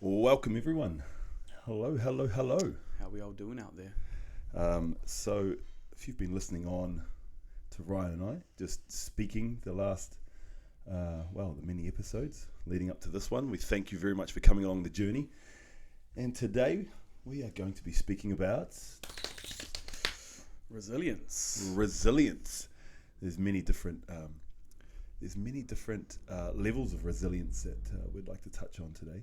Welcome everyone. Hello. How we all doing out there? So if you've been listening on to Ryan and I, just speaking the last, the many episodes leading up to this one, we thank you very much for coming along the journey. And today we are going to be speaking about Resilience. There's many different levels of resilience that we'd like to touch on today.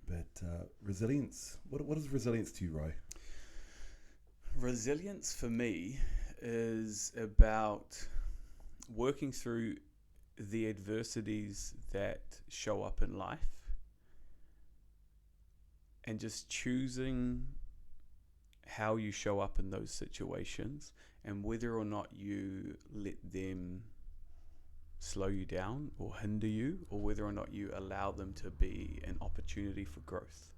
But resilience, what is resilience to you, Roy? Resilience for me is about working through the adversities that show up in life and just choosing how you show up in those situations and whether or not you let them slow you down or hinder you, or whether or not you allow them to be an opportunity for growth.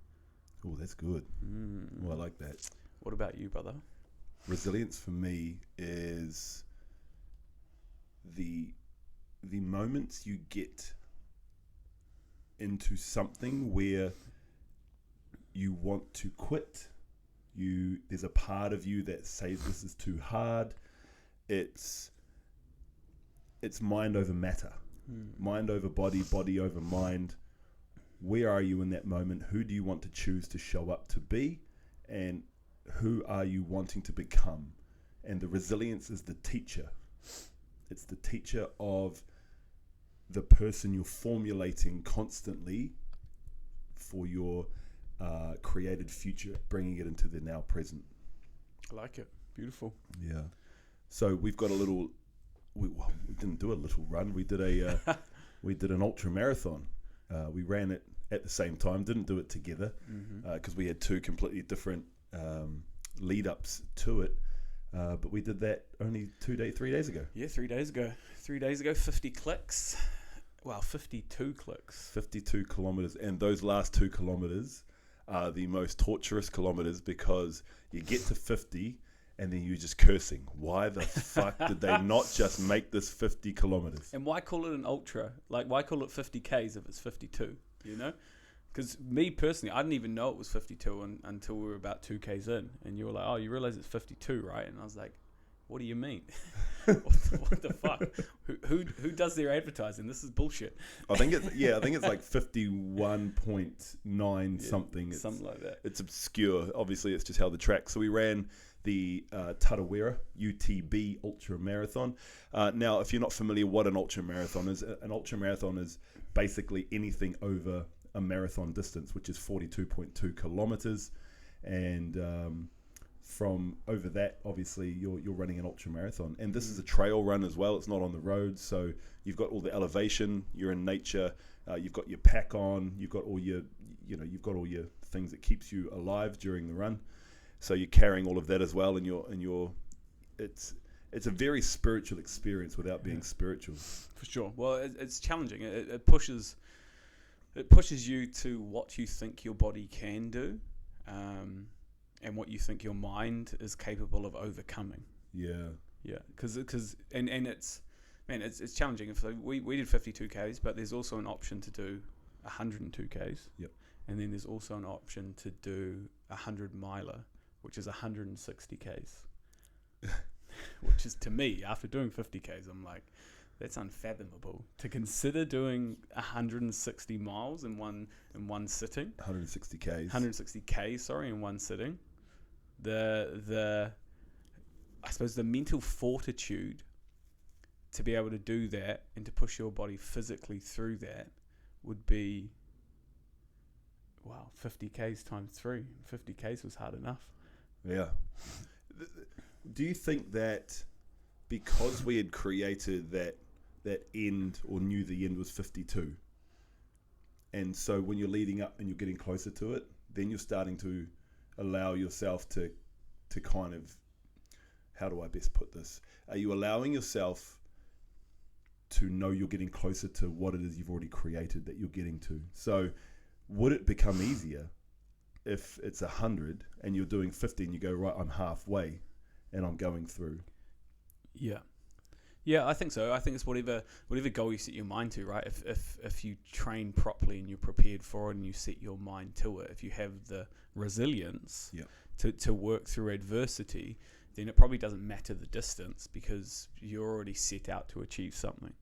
Oh, that's good. I like that. What about you, brother? Resilience for me is the moments you get into something where you want to quit. There's a part of you that says this is too hard. It's mind over matter, mind over body, body over mind. Where are you in that moment? Who do you want to choose to show up to be? And who are you wanting to become? And the resilience is the teacher. It's the teacher of the person you're formulating constantly for your created future, bringing it into the now present. I like it. Beautiful. Yeah. So we've got a little... We didn't do a little run. We did an ultra marathon. We ran it at the same time. Didn't do it together because we had two completely different lead ups to it. But we did that only 3 days ago. Yeah, 3 days ago. 3 days ago, 50 clicks. Wow, 52 clicks. 52 kilometers, and those last 2 kilometers are the most torturous kilometers because you get to 50. And then you're just cursing. Why the fuck did they not just make this 50 kilometers? And why call it an ultra? Like, why call it 50 Ks if it's 52? You know? Because me personally, I didn't even know it was 52 until we were about 2 Ks in. And you were like, oh, you realize it's 52, right? And I was like, what do you mean? what the fuck? Who does their advertising? This is bullshit. I think it's like 51.9 something. Something like that. It's obscure. Obviously, it's just how the track. So we ran the Tarawera UTB Ultra Marathon. Now, if you're not familiar what an ultra marathon is basically anything over a marathon distance, which is 42.2 kilometers. And from over that, obviously, you're running an ultra marathon. And this is a trail run as well. It's not on the road. So you've got all the elevation. You're in nature. You've got your pack on. You've got all your things that keeps you alive during the run. So you're carrying all of that as well, and it's a very spiritual experience without being spiritual. For sure. Well, it's challenging. It pushes you to what you think your body can do, and what you think your mind is capable of overcoming. Yeah. Because it's challenging. So we did 52 Ks, but there's also an option to do 102 Ks. Yep. And then there's also an option to do 100 miler, which is 160 Ks. Which is, to me, after doing 50 Ks, I'm like, that's unfathomable. To consider doing 160 miles in one sitting. 160 Ks. 160 Ks, in one sitting. I suppose the mental fortitude to be able to do that and to push your body physically through that would be, 50 Ks times 3. 50 Ks was hard enough. Yeah. Do you think that because we had created that end, or knew the end was 52, and so when you're leading up and you're getting closer to it, then you're starting to allow yourself to kind of, how do I best put this? Are you allowing yourself to know you're getting closer to what it is you've already created that you're getting to? So would it become easier if it's 100 and you're doing 50 and you go, right, I'm halfway and I'm going through? Yeah. Yeah, I think so. I think it's whatever goal you set your mind to, right? If you train properly and you're prepared for it and you set your mind to it, if you have the resilience to work through adversity, then it probably doesn't matter the distance because you're already set out to achieve something.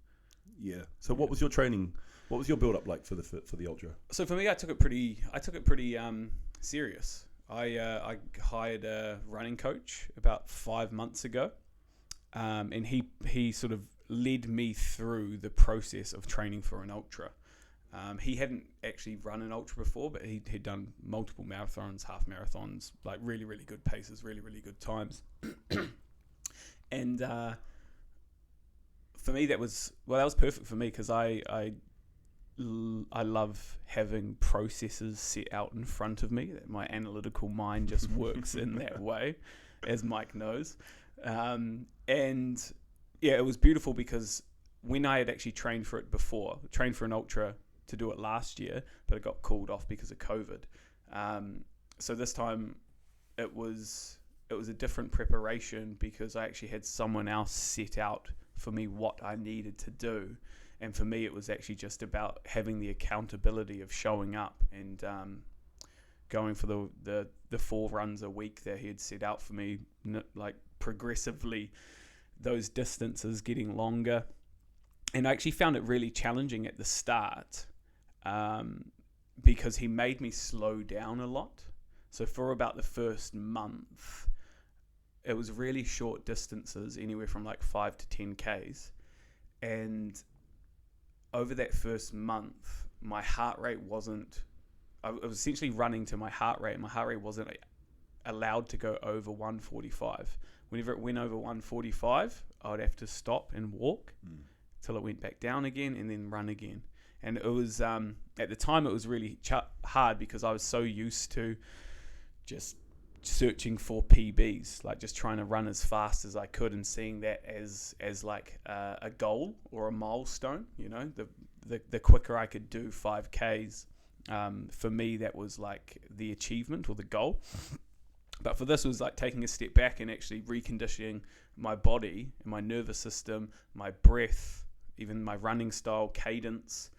Yeah. So what was your training? What was your build up like for the ultra? So for me, I took it pretty serious. I hired a running coach about 5 months ago. And he sort of led me through the process of training for an ultra. He hadn't actually run an ultra before, but he'd done multiple marathons, half marathons, like really, really good paces, really, really good times. And for me, that was perfect for me because I love having processes set out in front of me. My analytical mind just works in that way, as Mike knows. And yeah, it was beautiful because when I had actually trained for an ultra to do it last year, but it got called off because of COVID. So this time it was a different preparation because I actually had someone else set out for me what I needed to do. And for me, it was actually just about having the accountability of showing up and going for the 4 runs a week that he had set out for me, like progressively those distances getting longer. And I actually found it really challenging at the start because he made me slow down a lot. So for about the first month, it was really short distances, anywhere from like 5 to 10 Ks. And over that first month, my heart rate I was essentially running to my heart rate, and my heart rate wasn't allowed to go over 145. Whenever it went over 145, I would have to stop and walk till it went back down again and then run again. And it was, at the time, it was really hard because I was so used to just searching for PBs, like just trying to run as fast as I could and seeing that as like a goal or a milestone. You know, the quicker I could do 5Ks, for me that was like the achievement or the goal. But for this, it was like taking a step back and actually reconditioning my body and my nervous system, my breath, even my running style, cadence,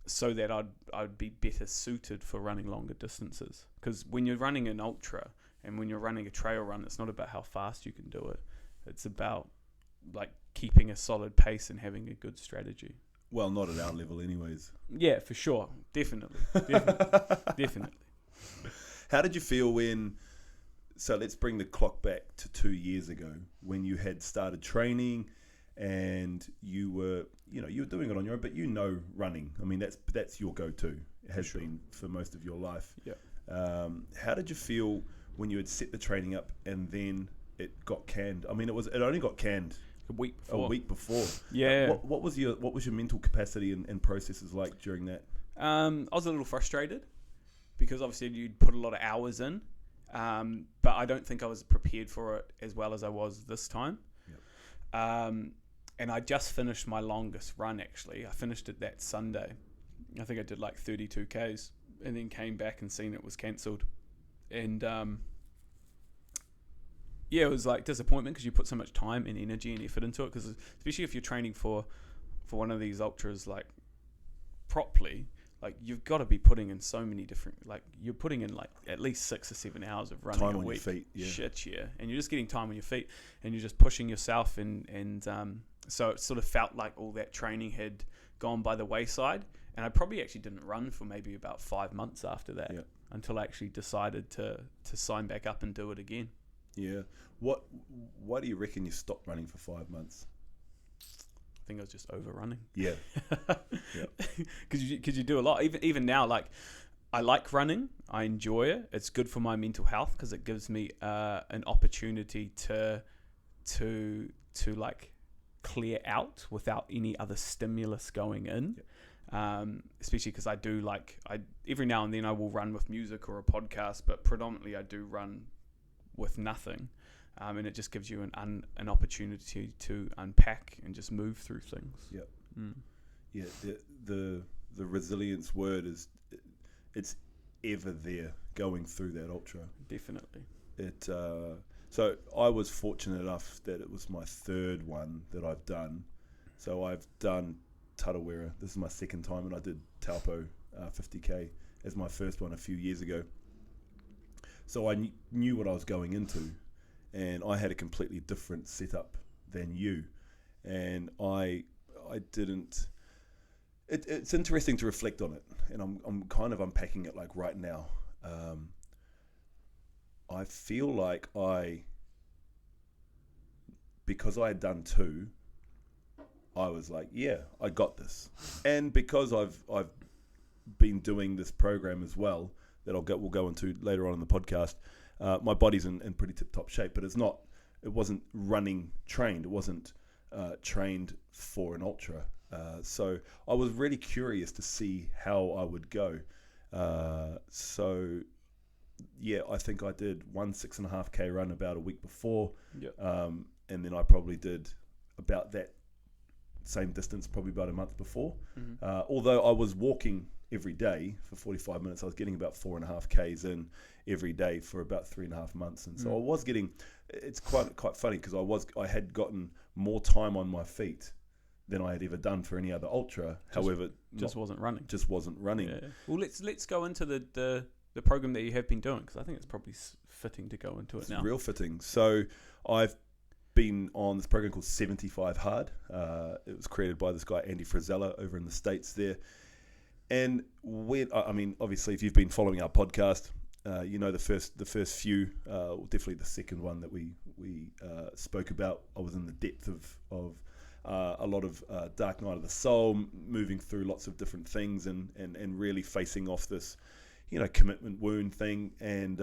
so that I'd be better suited for running longer distances. Because when you're running an ultra and when you're running a trail run, it's not about how fast you can do it. It's about like keeping a solid pace and having a good strategy. Well, not at our level anyways. Yeah, for sure. Definitely. Definitely. How did you feel so let's bring the clock back to 2 years ago when you had started training and you were doing it on your own, but running. I mean, that's your go-to. It has been for most of your life. Yeah. How did you feel when you had set the training up and then it got canned? I mean, it only got canned a week before. Yeah. What was your mental capacity and processes like during that? I was a little frustrated because obviously you'd put a lot of hours in, but I don't think I was prepared for it as well as I was this time. Yep. And I just finished my longest run, actually. I finished it that Sunday. I think I did like 32 Ks and then came back and seen it was cancelled. And yeah, it was like disappointment because you put so much time and energy and effort into it. Because especially if you're training for one of these ultras like properly, like you've got to be putting in so many different, like you're putting in like at least 6 or 7 hours of running time a on week. Your feet, yeah. Shit, yeah. And you're just getting time on your feet and you're just pushing yourself and so it sort of felt like all that training had gone by the wayside. And I probably actually didn't run for maybe about 5 months after that, until I actually decided to sign back up and do it again. Yeah. Why do you reckon you stopped running for 5 months? I think I was just overrunning. Yeah. Because you do a lot. Even now, like I like running. I enjoy it. It's good for my mental health because it gives me an opportunity to like clear out without any other stimulus going in. Especially because I every now and then I will run with music or a podcast, but predominantly I do run with nothing. And it just gives you an opportunity to unpack and just move through things. Yep. Yeah. The resilience word it's ever there going through that ultra. Definitely. It So I was fortunate enough that it was my third one that I've done. So I've done Tarawera. This is my second time, and I did Taupo 50k as my first one a few years ago. So I knew what I was going into, and I had a completely different setup than you, and I didn't. It's interesting to reflect on it, and I'm kind of unpacking it like right now. I feel like because I had done two, I was like, yeah, I got this, and because I've been doing this program as well that we'll go into later on in the podcast. My body's in pretty tip-top shape, but it wasn't running trained. It wasn't trained for an ultra. So I was really curious to see how I would go. So yeah, I think I did 6.5k run about a week before. Yep. And then I probably did about that same distance probably about a month before. Mm-hmm. Although I was walking every day for 45 minutes, I was getting about 4.5k's in every day for about 3.5 months, and so I was getting. It's quite funny because I had gotten more time on my feet than I had ever done for any other ultra. However, wasn't running. Just wasn't running. Yeah. Well, let's go into the program that you have been doing, because I think it's probably fitting to go into it now. It's real fitting. So I've been on this program called 75 Hard. It was created by this guy Andy Frizella over in the States there. And obviously, if you've been following our podcast, you know the first few, definitely the second one that we spoke about. I was in the depth of a lot of dark night of the soul, moving through lots of different things, and really facing off this, commitment wound thing, and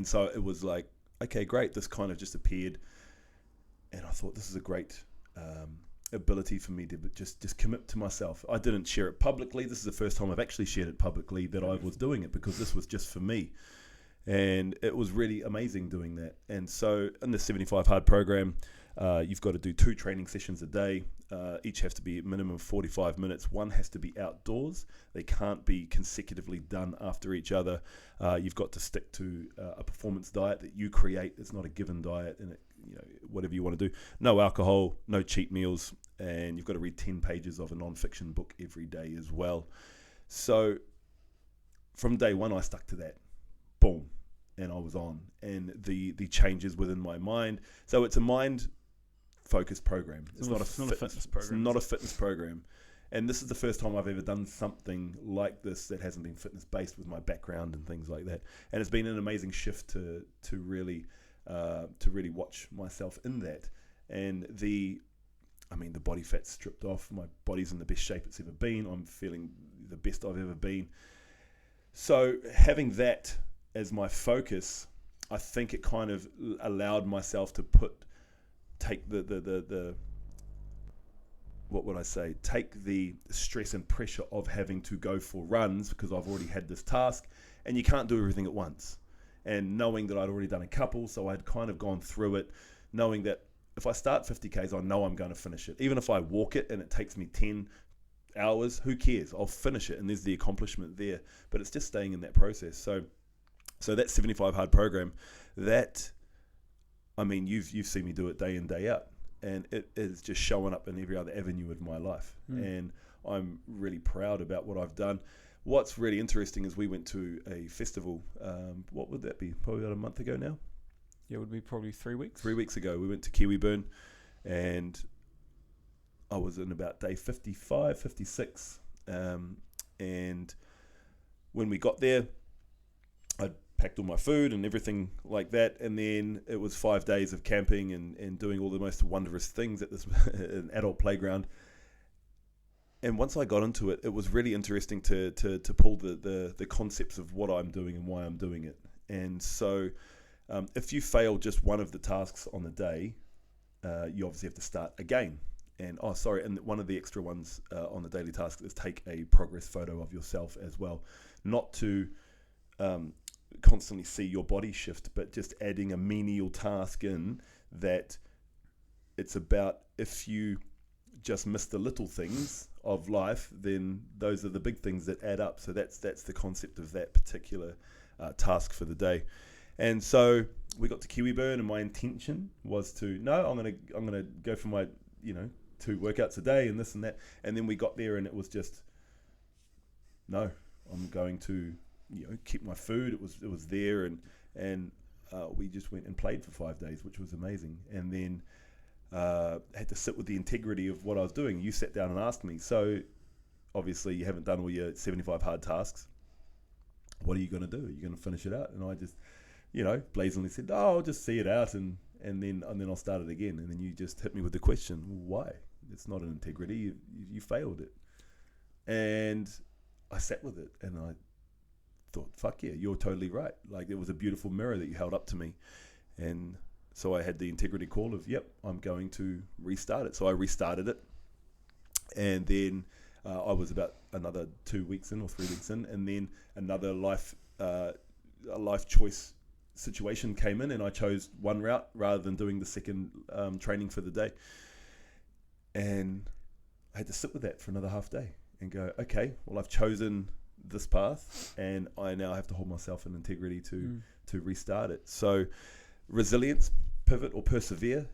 so it was like, okay, great. This kind of just appeared, and I thought this is a great ability for me to just commit to myself. I didn't share it publicly. This is the first time I've actually shared it publicly that I was doing it, because this was just for me, and it was really amazing doing that. And so in the 75 Hard program, you've got to do 2 training sessions a day. Each have to be a minimum of 45 minutes. One has to be outdoors. They can't be consecutively done after each other. You've got to stick to a performance diet that you create. It's not a given diet, and whatever you want to do. No alcohol, no cheat meals, and you've got to read 10 pages of a non-fiction book every day as well. So from day one, I stuck to that. Boom. And I was on. And the changes within my mind. So it's a mind-focused program. It's not a fitness program. It's not a fitness program. And this is the first time I've ever done something like this that hasn't been fitness-based with my background and things like that. And it's been an amazing shift to really watch myself in that. And the body fat's stripped off. My body's in the best shape it's ever been. I'm feeling the best I've ever been. So having that as my focus, I think it kind of allowed myself to take the stress and pressure of having to go for runs, because I've already had this task, and you can't do everything at once. And knowing that I'd already done a couple, so I'd kind of gone through it, knowing that if I start 50Ks, I know I'm going to finish it. Even if I walk it and it takes me 10 hours, who cares? I'll finish it, and there's the accomplishment there. But it's just staying in that process. So that 75 Hard program, you've seen me do it day in, day out, and it is just showing up in every other avenue of my life. And I'm really proud about what I've done. What's really interesting is we went to a festival, what would that be? Probably about a month ago now? Yeah, it would be probably 3 weeks. 3 weeks ago, we went to Kiwiburn, and I was in about day 55, 56. And when we got there, I packed all my food and everything like that, and then it was 5 days of camping and doing all the most wondrous things at this an adult playground. And once I got into it, it was really interesting to pull the concepts of what I'm doing and why I'm doing it. And so if you fail just one of the tasks on the day, you obviously have to start again. And and one of the extra ones on the daily task is take a progress photo of yourself as well. Not to constantly see your body shift, but just adding a menial task in that it's about, if you just miss the little things of life, then those are the big things that add up. So that's the concept of that particular task for the day. And so we got to Kiwiburn, and my intention was to I'm gonna go for my 2 workouts a day and this and that, and then we got there and it was just no, I'm going to keep my food. It was there, and we just went and played for 5 days, which was amazing, and then had to sit with the integrity of what I was doing. You sat down and asked me, so obviously you haven't done all your 75 hard tasks. What are you going to do? Are you going to finish it out? And I just, blazingly said, oh, I'll just see it out and then I'll start it again. And then you just hit me with the question, why? It's not an integrity. You failed it. And I sat with it and I thought, fuck yeah, you're totally right. Like, it was a beautiful mirror that you held up to me. And so I had the integrity call of, yep, I'm going to restart it. So I restarted it. And then I was about another 2 weeks in or 3 weeks in, and then another a life choice situation came in, and I chose one route rather than doing the second training for the day. And I had to sit with that for another half day and go, okay, well, I've chosen this path, and I now have to hold myself in integrity to restart it. So resilience, pivot or persevere,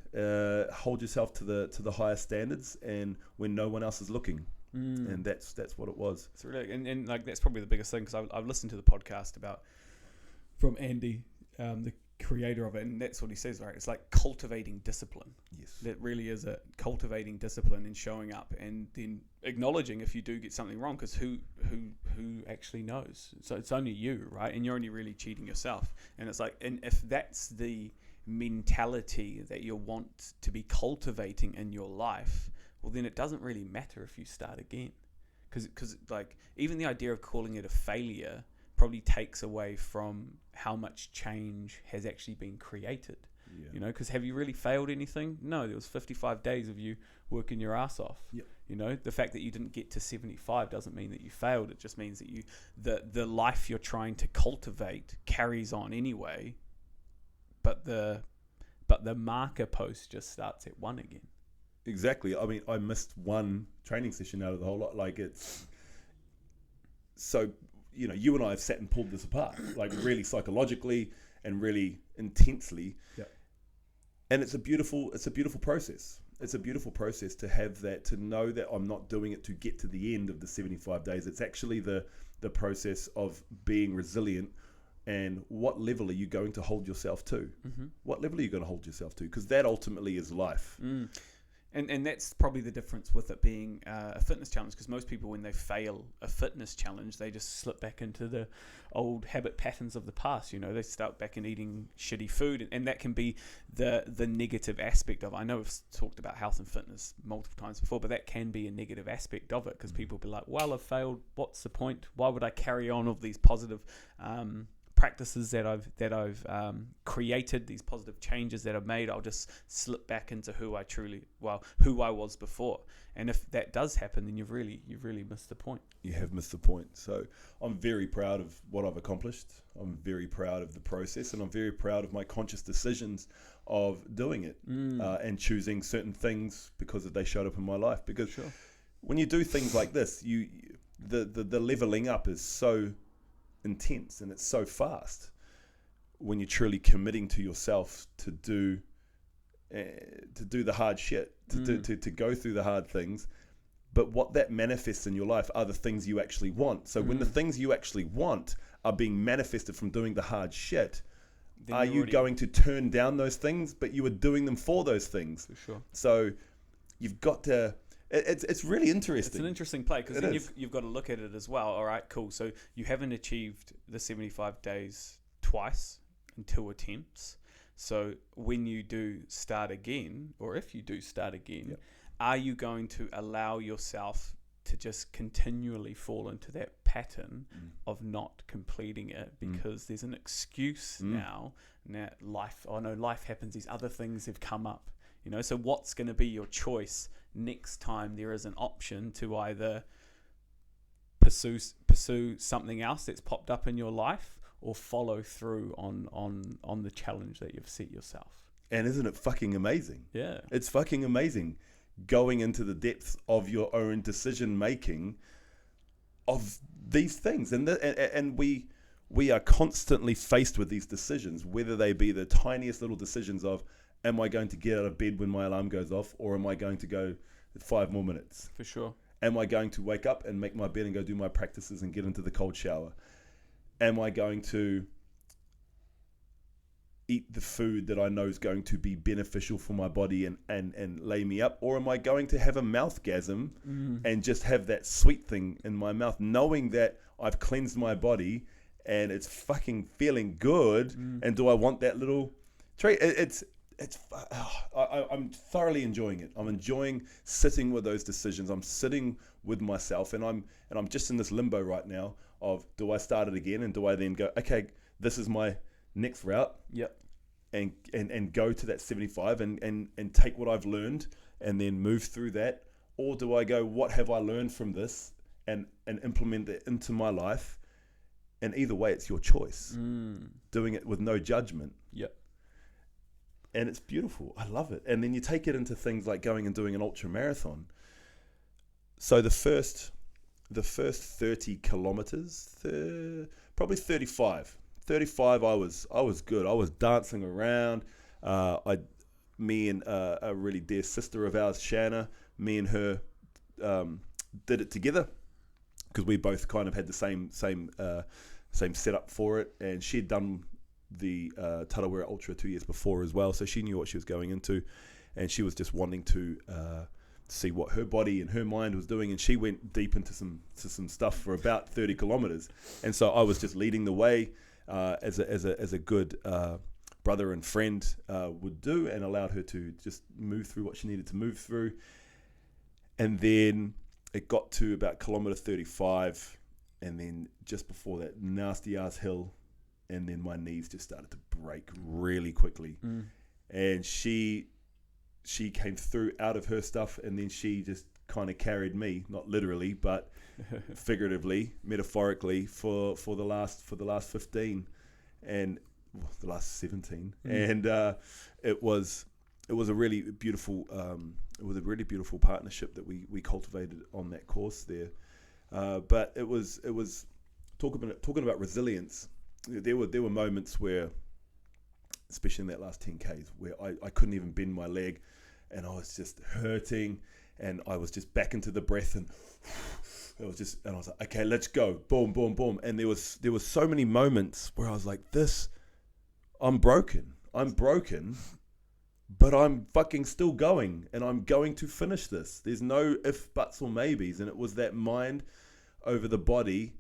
hold yourself to the higher standards, and when no one else is looking. And that's what it was. It's really, and like that's probably the biggest thing, because I've listened to the podcast from Andy, the creator of it, and that's what he says, right? It's like cultivating discipline. Yes, that really is it. Cultivating discipline and showing up, and then acknowledging if you do get something wrong, because who actually knows? So it's only you, right? And you're only really cheating yourself. And it's like, and if that's the mentality that you want to be cultivating in your life, well, then it doesn't really matter if you start again, because like even the idea of calling it a failure probably takes away from how much change has actually been created. Yeah. Because have you really failed anything? No, there was 55 days of you working your ass off. Yep. The fact that you didn't get to 75 doesn't mean that you failed. It just means that the life you're trying to cultivate carries on anyway, but the marker post just starts at 1 again. Exactly. I mean, I missed one training session out of the whole lot. Like, it's so, you and I have sat and pulled this apart, like really psychologically and really intensely. Yeah. And it's a beautiful process. It's a beautiful process to have that, to know that I'm not doing it to get to the end of the 75 days. It's actually the process of being resilient. And what level are you going to hold yourself to? Mm-hmm. What level are you going to hold yourself to? Because that ultimately is life. And that's probably the difference with it being a fitness challenge, because most people, when they fail a fitness challenge, they just slip back into the old habit patterns of the past. They start back in eating shitty food, and that can be the negative aspect of it. I know we've talked about health and fitness multiple times before, but that can be a negative aspect of it, because people be like, well, I've failed. What's the point? Why would I carry on all these positive practices that I've created, these positive changes that I've made? I'll just slip back into who I was before. And if that does happen, then you've really missed the point. You have missed the point. So I'm very proud of what I've accomplished. I'm very proud of the process, and I'm very proud of my conscious decisions of doing it and choosing certain things because they showed up in my life. Because when you do things like this, the leveling up is so intense and it's so fast when you're truly committing to yourself to do the hard shit, to go through the hard things. But what that manifests in your life are the things you actually want. So when the things you actually want are being manifested from doing the hard shit, then are you going to turn down those things? But you were doing them for those things. For sure. So you've got to. It's really interesting. It's an interesting play, because then you've got to look at it as well. All right, cool. So you haven't achieved the 75 days twice in 2 attempts. So when you do start again, or if you do start again, are you going to allow yourself to just continually fall into that pattern of not completing it because there's an excuse now life happens, these other things have come up, so what's going to be your choice next time there is an option to either pursue something else that's popped up in your life, or follow through on the challenge that you've set yourself? And isn't it fucking amazing? Yeah, it's fucking amazing going into the depths of your own decision making of these things. And we we are constantly faced with these decisions, whether they be the tiniest little decisions of, am I going to get out of bed when my alarm goes off, or am I going to go 5 more minutes? For sure. Am I going to wake up and make my bed and go do my practices and get into the cold shower? Am I going to eat the food that I know is going to be beneficial for my body and lay me up? Or am I going to have a mouthgasm and just have that sweet thing in my mouth, knowing that I've cleansed my body and it's fucking feeling good? And do I want that little treat? I'm thoroughly enjoying it. I'm enjoying sitting with those decisions. I'm sitting with myself, and I'm just in this limbo right now of, do I start it again, and do I then go, okay, this is my next route, and go to that 75 and take what I've learned and then move through that, or do I go, what have I learned from this, and implement it into my life? And either way, it's your choice. Doing it with no judgment. And it's beautiful. I love it. And then you take it into things like going and doing an ultra marathon. So the first 30 kilometers, probably 35, I was good. I was dancing around. Me and a really dear sister of ours, Shanna, me and her did it together, because we both kind of had the same setup for it, and she'd done the Tarawera Ultra 2 years before as well, so she knew what she was going into, and she was just wanting to see what her body and her mind was doing, and she went deep into some stuff for about 30 kilometers, and so I was just leading the way as a good brother and friend would do, and allowed her to just move through what she needed to move through. And then it got to about kilometer 35, and then just before that nasty ass hill, and then my knees just started to break really quickly. And she came through out of her stuff, and then she just kind of carried me, not literally, but figuratively, metaphorically, for the last 15 and the last 17. And it was a really beautiful partnership that we cultivated on that course there. But it was talking about resilience. There were moments where, especially in that last 10Ks, where I couldn't even bend my leg, and I was just hurting, and I was just back into the breath, and I was like, okay, let's go, boom, boom, boom. And there was so many moments where I was like, I'm broken, but I'm fucking still going, and I'm going to finish this. There's no if, buts, or maybes. And it was that mind over the body.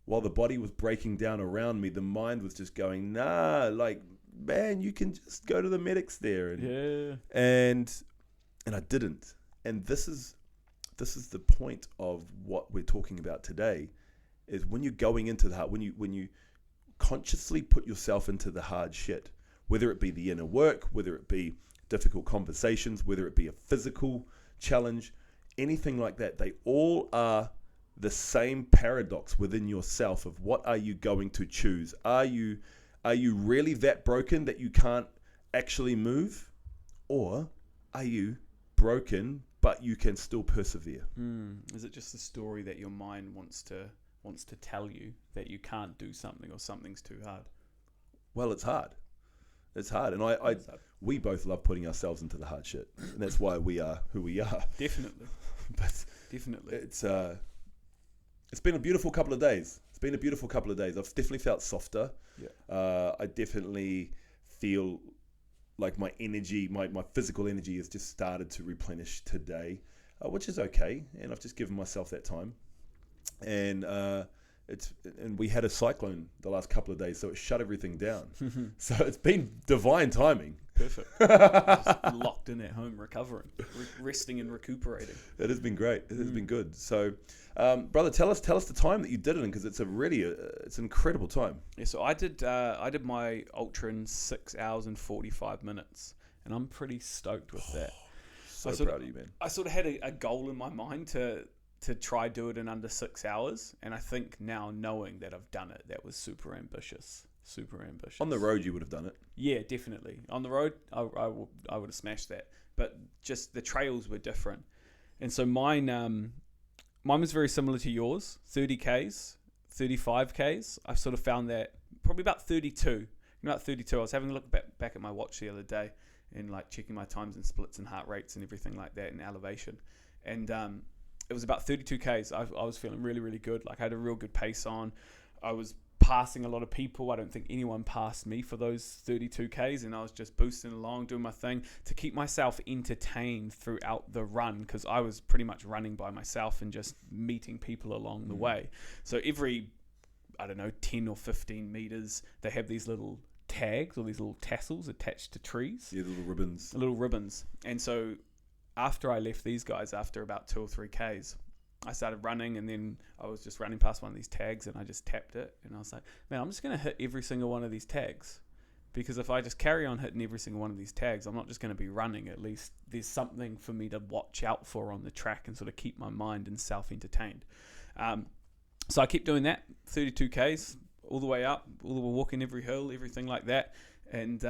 While the body was breaking down around me, the mind was just going, nah, like, man, you can just go to the medics there. And I didn't. And this is the point of what we're talking about today, is when you're going into the hard, when you consciously put yourself into the hard shit, whether it be the inner work, whether it be difficult conversations, whether it be a physical challenge, anything like that, they all are the same paradox within yourself of, what are you going to choose? Are you really that broken that you can't actually move? Or are you broken but you can still persevere? Is it just the story that your mind wants to tell you, that you can't do something, or something's too hard? Well, it's hard. And we both love putting ourselves into the hard shit, and that's why we are who we are. Definitely. But definitely, it's been a beautiful couple of days. I've definitely felt softer. I definitely feel like my energy, my physical energy has just started to replenish today, which is okay. And I've just given myself that time. And we had a cyclone the last couple of days, so it shut everything down. So it's been divine timing. Perfect. Just locked in at home, recovering, resting and recuperating. It has been great. It has been good. So, brother, tell us the time that you did it in, because it's it's an incredible time. Yeah, so I did my ultra in 6 hours and 45 minutes, and I'm pretty stoked with that. So proud of you, man. I sort of had a goal in my mind to try do it in under 6 hours, and I think now, knowing that I've done it, that was super ambitious. On the road you would have done it? Yeah, definitely. On the road I would have smashed that, but just the trails were different. And so mine was very similar to yours, 30Ks, 35 Ks, I've sort of found that probably about 32. About 32, I was having a look back at my watch the other day and like checking my times and splits and heart rates and everything like that and elevation. And it was about 32 Ks. I was feeling really, really good. Like I had a real good pace on. I was passing a lot of people. I don't think anyone passed me for those 32 Ks, and I was just boosting along, doing my thing to keep myself entertained throughout the run, because I was pretty much running by myself and just meeting people along the way. So every, I don't know, 10 or 15 meters, they have these little tags or these little tassels attached to trees. Yeah, little ribbons. Little ribbons. And so after I left these guys, after about 2 or 3 Ks, I started running, and then I was just running past one of these tags and I just tapped it, and I was like, man, I'm just going to hit every single one of these tags, because if I just carry on hitting every single one of these tags, I'm not just going to be running. At least there's something for me to watch out for on the track and sort of keep my mind and self entertained. So I kept doing that, 32 Ks all the way up, all the way walking every hill, everything like that. And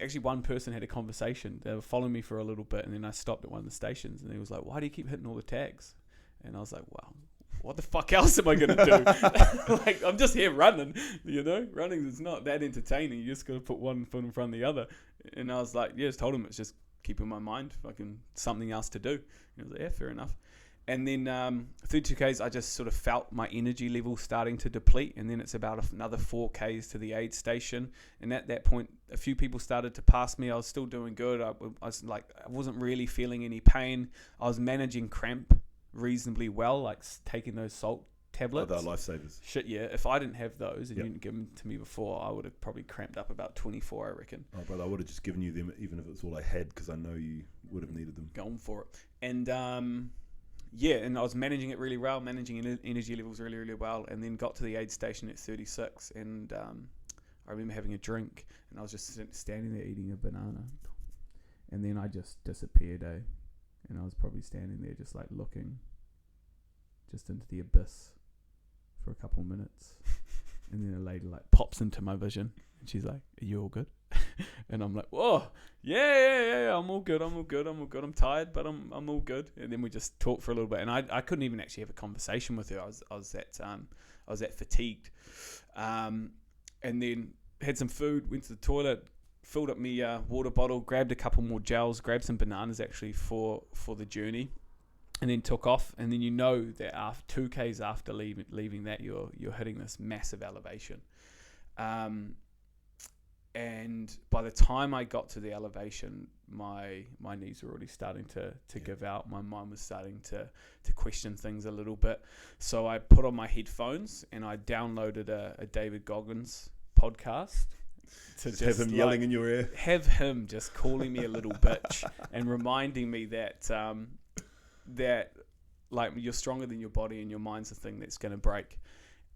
actually one person had a conversation. They were following me for a little bit, and then I stopped at one of the stations, and he was like, why do you keep hitting all the tags? And I was like, wow, what the fuck else am I going to do? Like, I'm just here running, you know? Running is not that entertaining. You just got to put one foot in front of the other. And I was like, yeah, just told him it's just keeping my mind, fucking something else to do. And he was like, yeah, fair enough. And then 32 Ks, I just sort of felt my energy level starting to deplete. And then it's about another 4 Ks to the aid station. And at that point, a few people started to pass me. I was still doing good. I wasn't really feeling any pain. I was managing cramp reasonably well, like taking those salt tablets. Oh, they're lifesavers. Shit, yeah. If I didn't have those and you didn't give them to me before, I would have probably cramped up about 24, I reckon. Oh, brother, I would have just given you them, even if it was all I had, because I know you would have needed them. Going for it. And yeah, and I was managing it really well, managing energy levels really, really well, and then got to the aid station at 36, and I remember having a drink, and I was just standing there eating a banana, and then I just disappeared, and I was probably standing there just like looking just into the abyss for a couple of minutes, and then a lady like pops into my vision, and she's like, are you all good? And I'm like, whoa, yeah, I'm all good, I'm tired, but I'm all good. And then we just talked for a little bit, and I couldn't even actually have a conversation with her. I was that fatigued, and then had some food, went to the toilet, filled up my water bottle, grabbed a couple more gels, grabbed some bananas actually for the journey, and then took off. And then you know that after 2 Ks after leaving that, you're hitting this massive elevation. And by the time I got to the elevation, my knees were already starting to give out. My mind was starting to question things a little bit. So I put on my headphones and I downloaded a David Goggins podcast. To just have him yelling in your ear. Have him just calling me a little bitch and reminding me that like you're stronger than your body and your mind's the thing that's going to break.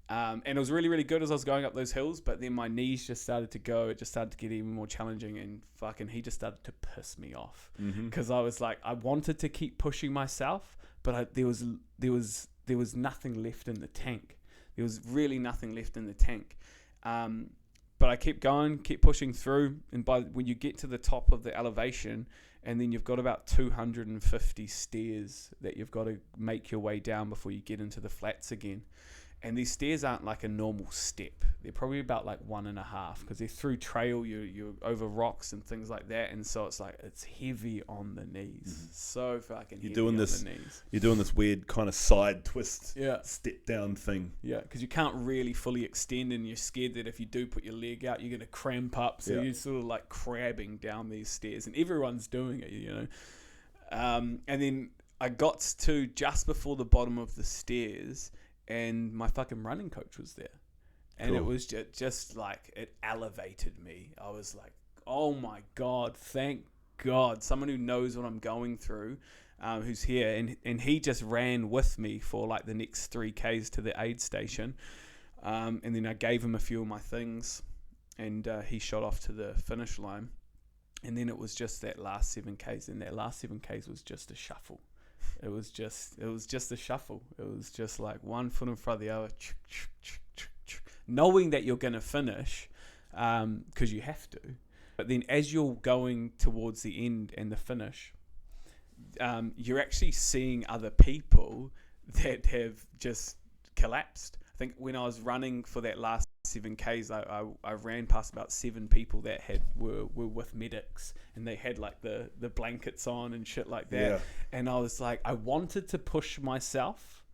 And it was really, really good as I was going up those hills, but then my knees just started to go. It just started to get even more challenging, and fucking he just started to piss me off because I was like, I wanted to keep pushing myself, but there was nothing left in the tank. There was really nothing left in the tank. But I kept going, kept pushing through, and when you get to the top of the elevation, and then you've got about 250 stairs that you've got to make your way down before you get into the flats again. And these stairs aren't like a normal step. They're probably about like 1.5, because they're through trail, you're over rocks and things like that. And so it's heavy on the knees. So fucking heavy on the knees. You're doing this weird kind of side twist, step down thing. Yeah, because you can't really fully extend, and you're scared that if you do put your leg out, you're going to cramp up. So you're sort of like crabbing down these stairs, and everyone's doing it, you know. And then I got to just before the bottom of the stairs, and my fucking running coach was there. And It was just like, it elevated me. I was like, oh my God, thank God. Someone who knows what I'm going through, who's here. And he just ran with me for like the next 3 Ks to the aid station. And then I gave him a few of my things, and he shot off to the finish line. And then it was just that last 7 Ks. And that last 7 Ks was just a shuffle. It was just a shuffle. It was just like one foot in front of the other, knowing that you're going to finish, because you have to. But then as you're going towards the end and the finish, you're actually seeing other people that have just collapsed. I think when I was running for that last 7Ks, I ran past about 7 people that were with medics, and they had like the blankets on and shit like that. Yeah. And I was like, I wanted to push myself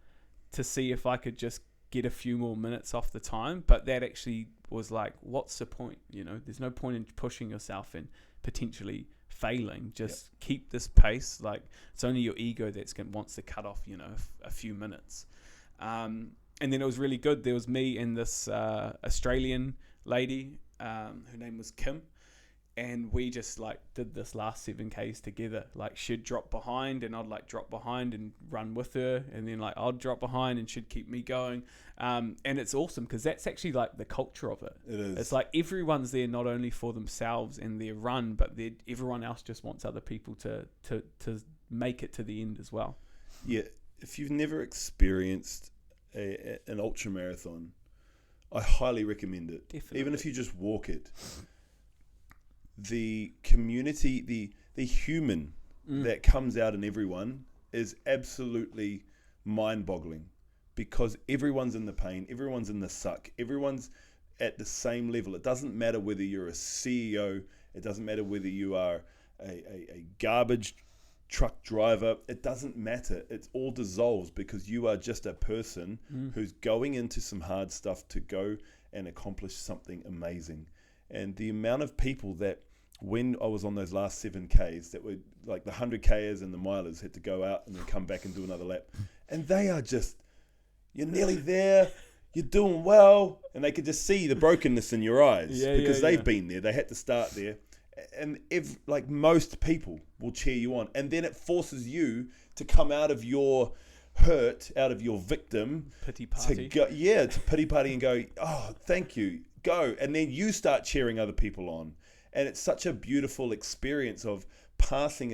to see if I could just get a few more minutes off the time, but that actually was like, what's the point? You know, there's no point in pushing yourself and potentially failing. Just keep this pace. Like, it's only your ego that's wants to cut off, you know, a few minutes. And then it was really good. There was me and this Australian lady, her name was Kim, and we just like did this last 7Ks together. Like, she'd drop behind and I'd like drop behind and run with her, and then like I'd drop behind and she'd keep me going. And it's awesome because that's actually like the culture of it. It is. It's like everyone's there not only for themselves and their run, but everyone else just wants other people to make it to the end as well. Yeah, if you've never experienced an ultra marathon, I highly recommend it. Definitely. Even if you just walk it. The community, the human that comes out in everyone is absolutely mind-boggling, because everyone's in the pain, everyone's in the suck, everyone's at the same level. It doesn't matter whether you're a CEO, it doesn't matter whether you are a garbage truck driver, it doesn't matter. It all dissolves because you are just a person who's going into some hard stuff to go and accomplish something amazing. And the amount of people that, when I was on those last 7Ks, that were like the 100Kers and the milers had to go out and then come back and do another lap. And they are just, you're nearly there, you're doing well. And they could just see the brokenness in your eyes because they've been there. They had to start there. And like most people will cheer you on. And then it forces you to come out of your hurt, out of your victim. Pity party. To pity party and go, oh, thank you. Go. And then you start cheering other people on. And it's such a beautiful experience of passing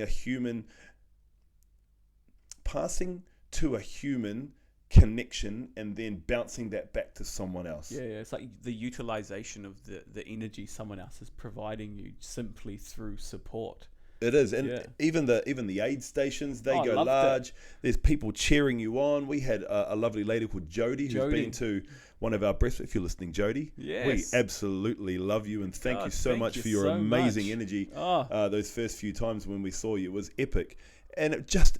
to a human connection and then bouncing that back to someone else. Yeah, it's like the utilization of the energy someone else is providing you simply through support. It is, and even the aid stations, they go large. There's people cheering you on. We had a lovely lady called Jody who's been to one of our breaths. If you're listening, Jody, we absolutely love you and thank you so much for your amazing energy. Those first few times when we saw you, it was epic, and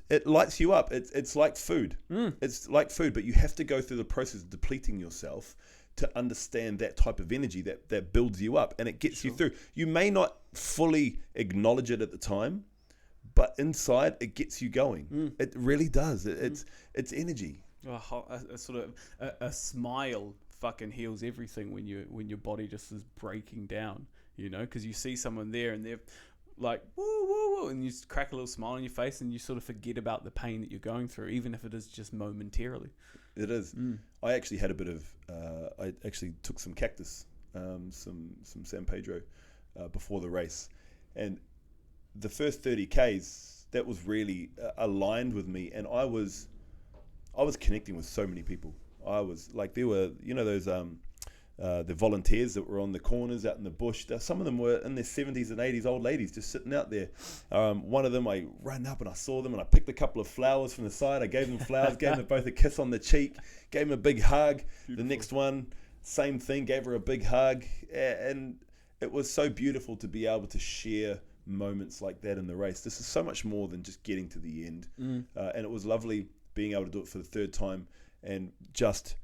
it lights you up. It's like food. It's like food, but you have to go through the process of depleting yourself to understand that type of energy that builds you up, and it gets you through. You may not fully acknowledge it at the time, but inside it gets you going. It really does. It's energy. A smile fucking heals everything when your body just is breaking down, you know, because you see someone there and they're like woo woo woo, and you just crack a little smile on your face and you sort of forget about the pain that you're going through, even if it is just momentarily. It is. I actually had a bit of I actually took some cactus, some San Pedro before the race, and the first 30Ks, that was really aligned with me, and I was connecting with so many people. I was like, there were, you know, those the volunteers that were on the corners out in the bush. Some of them were in their 70s and 80s, old ladies just sitting out there. One of them, I ran up and I saw them and I picked a couple of flowers from the side. I gave them flowers, gave them both a kiss on the cheek, gave them a big hug. Beautiful. The next one, same thing, gave her a big hug. And it was so beautiful to be able to share moments like that in the race. This is so much more than just getting to the end. And it was lovely being able to do it for the third time and just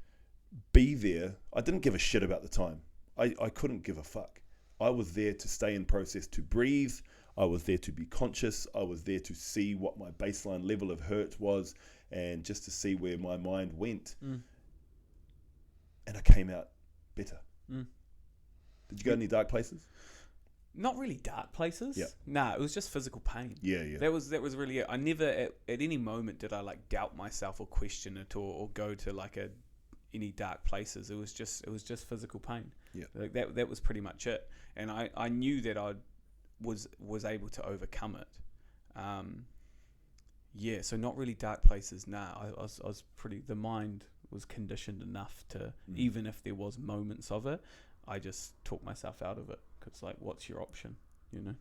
be there. I didn't give a shit about the time. I couldn't give a fuck. I was there to stay in process, to breathe. I was there to be conscious. I was there to see what my baseline level of hurt was and just to see where my mind went. And I came out better. Did you go any dark places? Not really dark places. Yeah. Nah, it was just physical pain. Yeah. That was really it. I never at any moment did I like doubt myself or question it or go to like any dark places. It was just physical pain. Yeah. Like that was pretty much it. And I knew that I was able to overcome it. So not really dark places. Nah, I was pretty, the mind was conditioned enough to, even if there was moments of it, I just talked myself out of it. Cause like, what's your option, you know?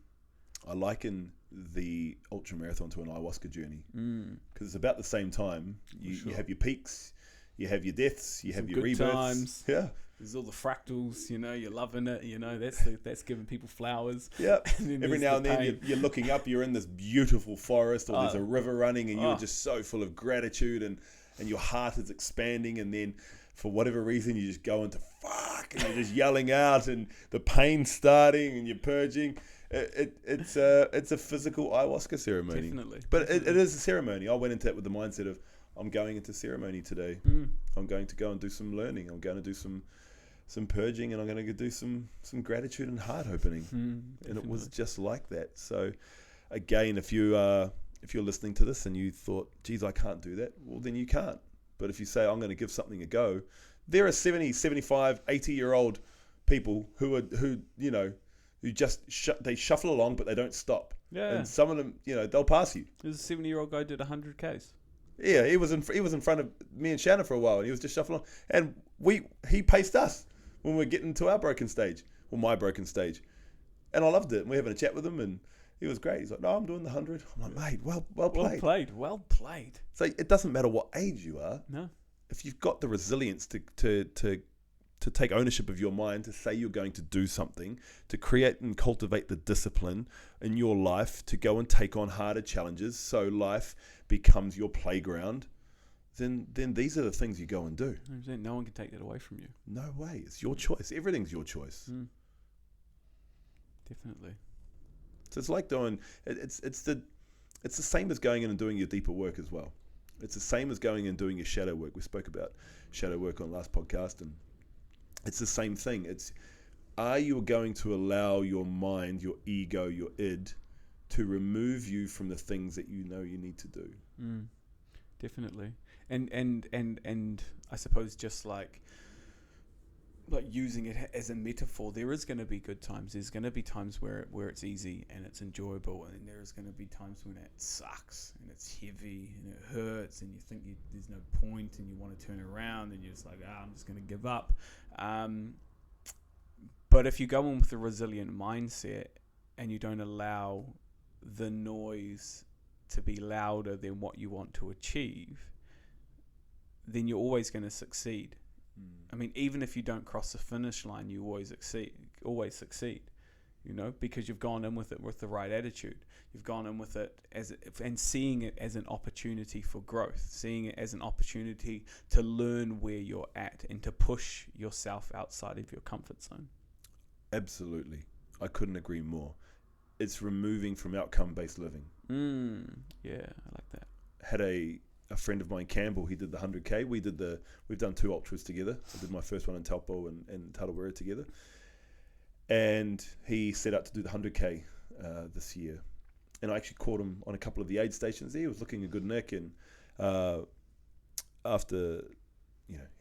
I liken the ultra marathon to an ayahuasca journey because it's about the same time. You have your peaks, you have your deaths, you Some have your good rebirths. times. Yeah. There's all the fractals, you're loving it, that's giving people flowers. Yeah. And then Every there's now the and then pain. you're looking up, you're in this beautiful forest, or there's a Oh. river running, and you're Oh. just so full of gratitude, and your heart is expanding, and then for whatever reason you just go into fuck, and you're just yelling out, and the pain's starting, and you're purging. It's a physical ayahuasca ceremony. Definitely. But it is a ceremony. I went into it with the mindset of, I'm going into ceremony today. I'm going to go and do some learning. I'm going to do some purging, and I'm going to do some gratitude and heart opening. And it was just like that. So again, if you're listening to this and you thought, geez, I can't do that, well, then you can't. But if you say, I'm going to give something a go, there are 70, 75, 80-year-old people who just they shuffle along, but they don't stop. Yeah. And some of them, they'll pass you. There's a 70-year-old guy who did 100 Ks. Yeah, he was in front of me and Shanna for a while, and he was just shuffling, and he paced us when we're getting to our broken stage, or my broken stage, and I loved it. And we're having a chat with him, and he was great. He's like, "No, I'm doing the 100." I'm like, "Mate, well played." Well played. So it doesn't matter what age you are. No. If you've got the resilience to take ownership of your mind, to say you're going to do something, to create and cultivate the discipline in your life, to go and take on harder challenges, so life becomes your playground, then these are the things you go and do. No one can take that away from you. No way. It's your choice. Everything's your choice. Definitely. So it's like doing, it's the same as going in and doing your deeper work as well. It's the same as going and doing your shadow work. We spoke about shadow work on last podcast, and it's the same thing. Are you going to allow your mind, your ego, your id to remove you from the things that you know you need to do? Definitely. And I suppose just like using it as a metaphor, there is going to be good times. There's going to be times where it's easy and it's enjoyable, and there is going to be times when it sucks and it's heavy and it hurts and you think there's no point and you want to turn around and you're just like, I'm just going to give up. But if you go in with a resilient mindset and you don't allow the noise to be louder than what you want to achieve, then you're always going to succeed. I mean, even if you don't cross the finish line, you always succeed, because you've gone in with it with the right attitude. You've gone in with it and seeing it as an opportunity for growth, seeing it as an opportunity to learn where you're at and to push yourself outside of your comfort zone. Absolutely. I couldn't agree more. It's removing from outcome-based living. Yeah, I like that. Had a friend of mine, Campbell, he did the 100K. We've done 2 ultras together. I did my first one in Taupo and Tarawera together. And he set out to do the 100K this year. And I actually caught him on a couple of the aid stations there. He was looking a good nick. And after,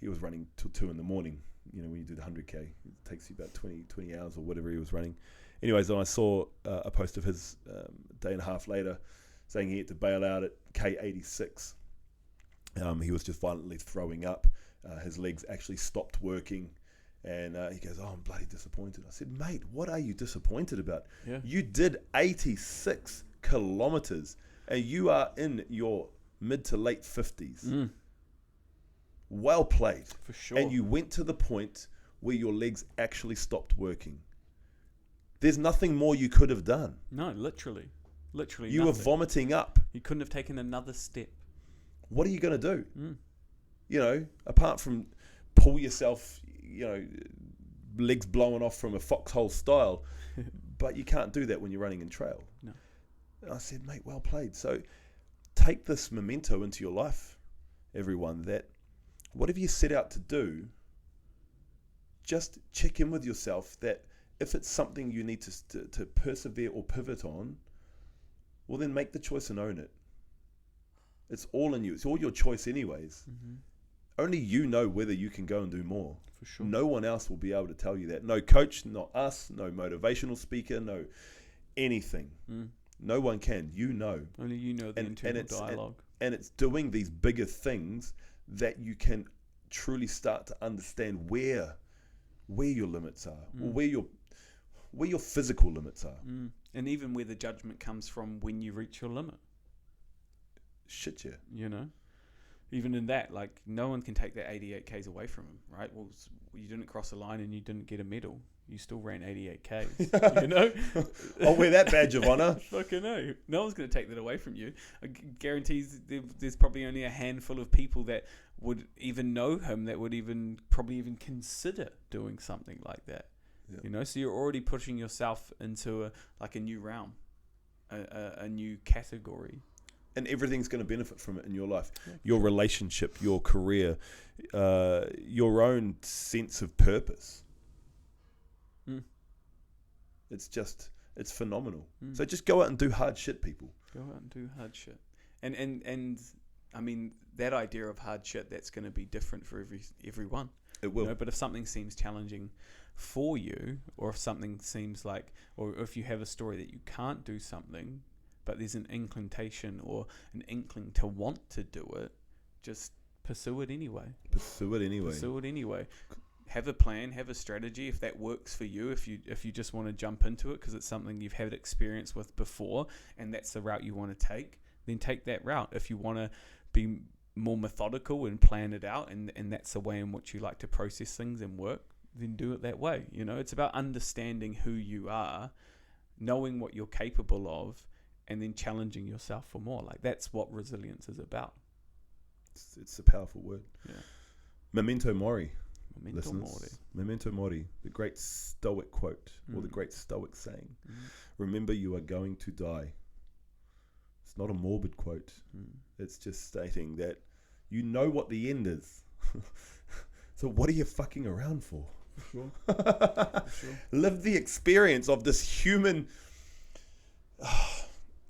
he was running till 2 in the morning. When you do the 100K, it takes you about 20 hours or whatever he was running. Anyways, then I saw a post of his a day and a half later saying he had to bail out at K86. He was just violently throwing up. His legs actually stopped working. And he goes, I'm bloody disappointed. I said, mate, what are you disappointed about? Yeah. You did 86 kilometers and you are in your mid to late 50s. Well played. For sure. And you went to the point where your legs actually stopped working. There's nothing more you could have done. No, literally You nothing. were vomiting up. You couldn't have taken another step. What are you going to do? Apart from pull yourself, legs blowing off from a foxhole style, but you can't do that when you're running in trail. No. And I said, mate, well played. So take this memento into your life, everyone, that whatever you set out to do, just check in with yourself that if it's something you need to persevere or pivot on, well, then make the choice and own it. It's all in you. It's all your choice anyways. Only you know whether you can go and do more. For sure. No one else will be able to tell you that. No coach, not us, no motivational speaker, no anything. No one can. You know. Only you know the internal dialogue. And it's doing these bigger things that you can truly start to understand where your limits are, or where your physical limits are. And even where the judgment comes from when you reach your limit. Shit, yeah. even in that, like, no one can take that 88 Ks away from him, right? Well, you didn't cross the line and you didn't get a medal. You still ran 88 Ks, you know? I'll wear that badge of honor. Fucking no. No one's going to take that away from you. I guarantees there's probably only a handful of people that would even know him that would probably even consider doing something like that. Yeah. You know, so you're already pushing yourself into a new realm, a new category. And everything's going to benefit from it in your life. Yeah. Your relationship, your career, your own sense of purpose. It's phenomenal. So just go out and do hard shit, people. Go out and do hard shit. And I mean, that idea of hard shit, that's going to be different for everyone. It will. You know, but if something seems challenging for you, or if something seems like, or if you have a story that you can't do something, but there's an inclination or an inkling to want to do it, just pursue it anyway. Pursue it anyway. Have a plan, have a strategy. If that works for you, if you just want to jump into it because it's something you've had experience with before and that's the route you want to take, then take that route. If you want to be more methodical and plan it out and that's the way in which you like to process things and work, then do it that way. You know, it's about understanding who you are, knowing what you're capable of, and then challenging yourself for more. Like, that's what resilience is about. It's a powerful word. Yeah. Memento mori. Listeners. Memento mori, the great Stoic quote, or the great Stoic saying. Remember, you are going to die. It's not a morbid quote. It's just stating that you know what the end is. So what are you fucking around for? Sure. Live the experience of this human...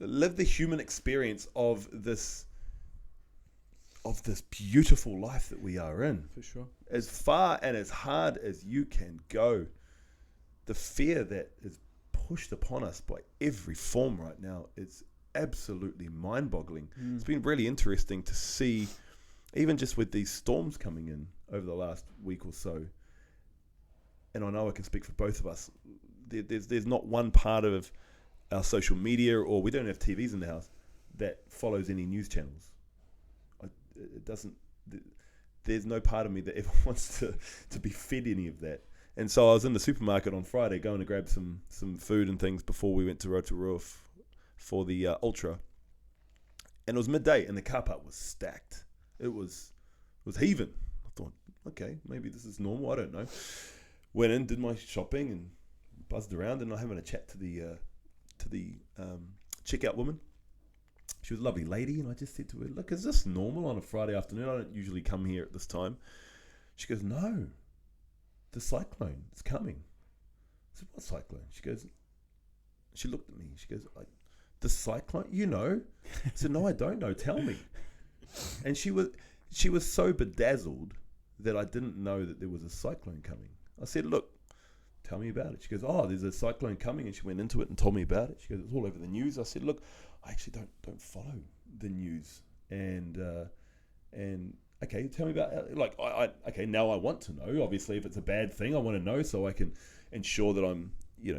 live the human experience of this beautiful life that we are in. For sure. As far and as hard as you can go. The fear that is pushed upon us by every form right now is absolutely mind-boggling. It's been really interesting to see, even just with these storms coming in over the last week or so, and I know I can speak for both of us, there's not one part of our social media, or we don't have TVs in the house, that follows any news channels. It doesn't. There's no part of me that ever wants to be fed any of that. And so I was in the supermarket on Friday going to grab some food and things before we went to Rotorua for the Ultra. And it was midday and the car park was stacked. It was heaving. I thought, okay, maybe this is normal. I don't know. Went in, did my shopping and buzzed around, and I having a chat to the checkout woman. She was a lovely lady, and I just said to her, look, is this normal on a Friday afternoon? I don't usually come here at this time. She goes, no, the cyclone is coming. I said, what cyclone? She looked at me. She goes, the cyclone? You know? I said, no, I don't know. Tell me. And she was so bedazzled that I didn't know that there was a cyclone coming. I said, look, tell me about it. She goes, oh, there's a cyclone coming, and she went into it and told me about it. She goes, it's all over the news. I said, look, I actually don't follow the news, and okay, tell me about okay, now I want to know. Obviously, if it's a bad thing, I want to know so I can ensure that I'm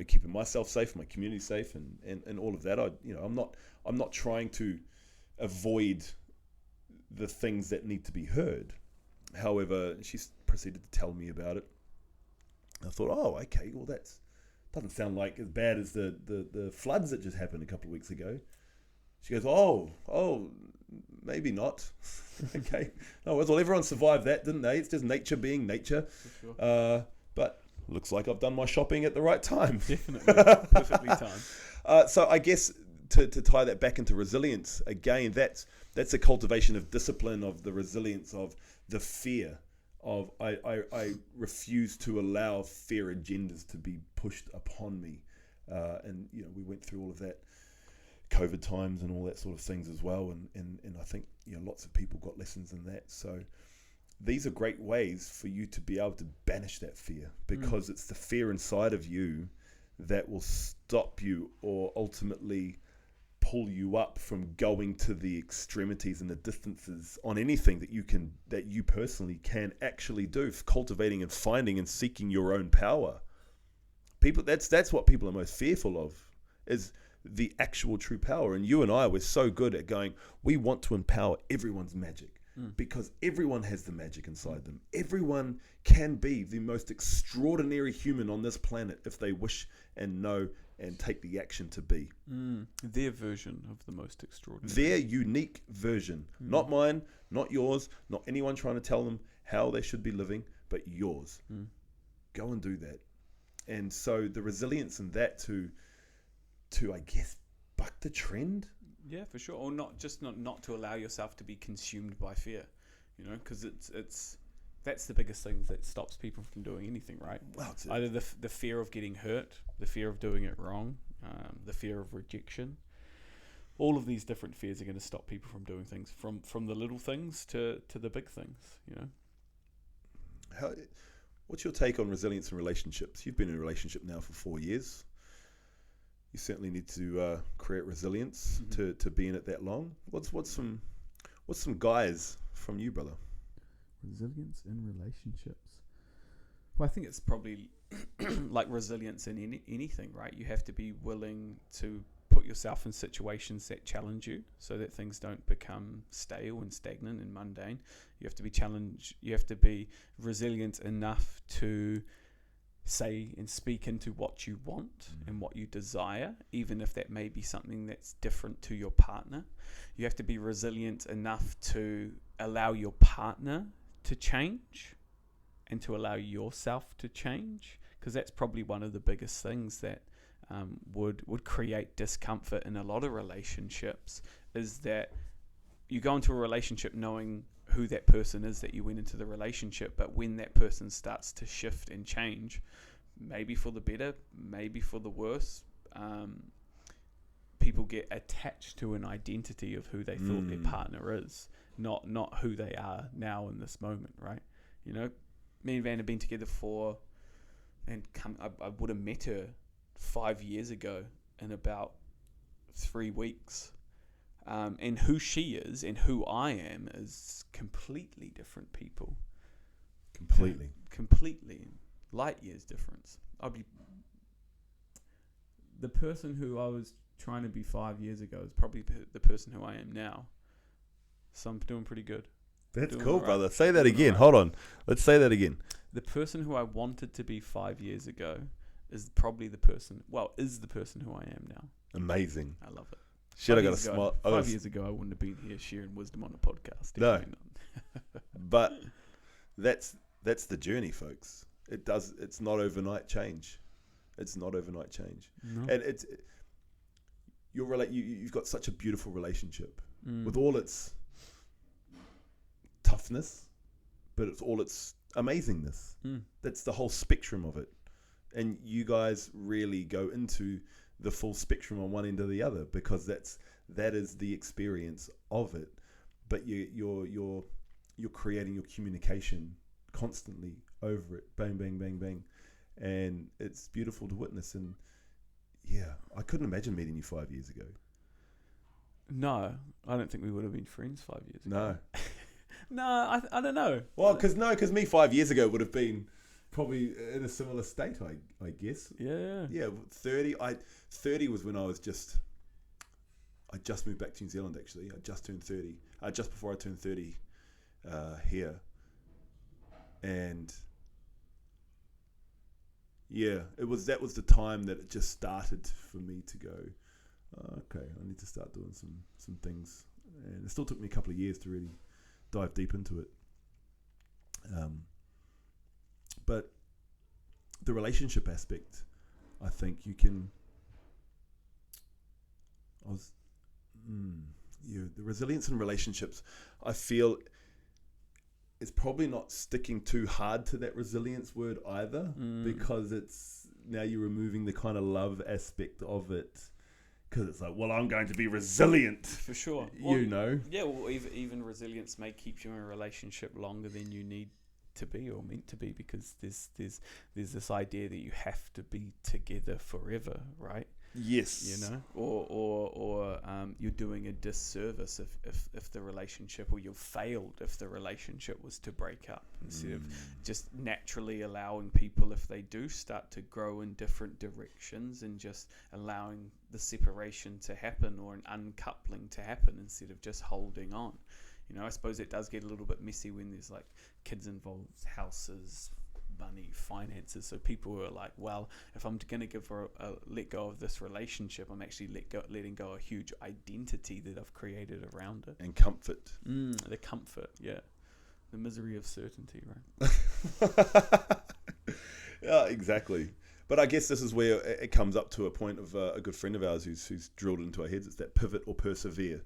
keeping myself safe, my community safe, and all of that. I'm not trying to avoid the things that need to be heard. However, she proceeded to tell me about it. I thought, oh, okay, well that doesn't sound like as bad as the floods that just happened a couple of weeks ago. She goes, oh, maybe not. Okay. No, well, everyone survived that, didn't they? It's just nature being nature. For sure. But looks like I've done my shopping at the right time. Definitely. Perfectly timed. So I guess to tie that back into resilience, again, that's a cultivation of discipline, of the resilience of the fear of I refuse to allow fear agendas to be pushed upon me. And we went through all of that COVID times and all that sort of things as well, and I think lots of people got lessons in that. So these are great ways for you to be able to banish that fear, because it's the fear inside of you that will stop you or ultimately pull you up from going to the extremities and the distances on anything that you personally can actually do, cultivating and finding and seeking your own power. People, that's what people are most fearful of, is the actual true power. And you and I, we're so good at going, we want to empower everyone's magic. because everyone has the magic inside them. Everyone can be the most extraordinary human on this planet if they wish and know and take the action to be. Their version of the most extraordinary. Their unique version. Not mine, not yours, not anyone trying to tell them how they should be living, but yours. Go and do that. And so the resilience in that to I guess, buck the trend. Yeah, for sure. Or not to allow yourself to be consumed by fear, because that's the biggest thing that stops people from doing anything, right? Well, either the fear of getting hurt, the fear of doing it wrong, the fear of rejection. All of these different fears are going to stop people from doing things, from the little things to the big things. What's your take on resilience in relationships? You've been in a relationship now for 4 years. You certainly need to create resilience to be in it that long. What's some guys from you, brother? Resilience in relationships. Well, I think it's probably like resilience in anything, right? You have to be willing to put yourself in situations that challenge you, so that things don't become stale and stagnant and mundane. You have to be challenged. You have to be resilient enough to say and speak into what you want and what you desire, even if that may be something that's different to your partner. You have to be resilient enough to allow your partner to change and to allow yourself to change, because that's probably one of the biggest things that would create discomfort in a lot of relationships, is that you go into a relationship knowing who that person is that you went into the relationship, but when that person starts to shift and change, maybe for the better, maybe for the worse, people get attached to an identity of who they thought their partner is, not who they are now in this moment, right? Me and Van have been together I would have met her 5 years ago in about 3 weeks. And who she is and who I am is completely different people. Completely. Light years difference. The person who I was trying to be 5 years ago is probably the person who I am now. So I'm doing pretty good. That's cool, brother. Say that again. Hold on. Let's say that again. The person who I wanted to be 5 years ago is probably the person who I am now. Amazing. I love it. Shit, I got a smile. 5 years ago, I wouldn't have been here sharing wisdom on a podcast. No. But that's the journey, folks. It's not overnight change. It's not overnight change. No. And you've got such a beautiful relationship with all its toughness, but it's all its amazingness. That's the whole spectrum of it. And you guys really go into the full spectrum on one end or the other, because that is the experience of it. But you're creating your communication constantly over it. Bang, bang, bang, bang. And it's beautiful to witness. And yeah, I couldn't imagine meeting you 5 years ago. No, I don't think we would have been friends 5 years ago. No. No, I don't know. Well, because me 5 years ago would have been probably in a similar state, I guess. Yeah. Yeah, 30. 30 was when I just moved back to New Zealand, actually. I just turned 30. Just before I turned 30 here. And yeah, that was the time that it just started for me to go, okay, I need to start doing some things. And it still took me a couple of years to really dive deep into it. But the relationship aspect, I think you can. The resilience in relationships, I feel, is probably not sticking too hard to that resilience word either, because it's now you're removing the kind of love aspect of it. Because it's like, well, I'm going to be resilient. For sure. Yeah, well, even resilience may keep you in a relationship longer than you need to be or meant to be, because there's this idea that you have to be together forever, right? Yes. Or you're doing a disservice if the relationship, or you've failed if the relationship was to break up, instead of just naturally allowing people, if they do start to grow in different directions, and just allowing the separation to happen or an uncoupling to happen instead of just holding on. I suppose it does get a little bit messy when there's like kids involved, houses, money, finances. So people are like, well, if I'm going to let go of this relationship, I'm actually letting go a huge identity that I've created around it. And comfort. The comfort, yeah. The misery of certainty, right? Yeah, exactly. But I guess this is where it comes up to a point of a good friend of ours who's drilled into our heads. It's that pivot or persevere.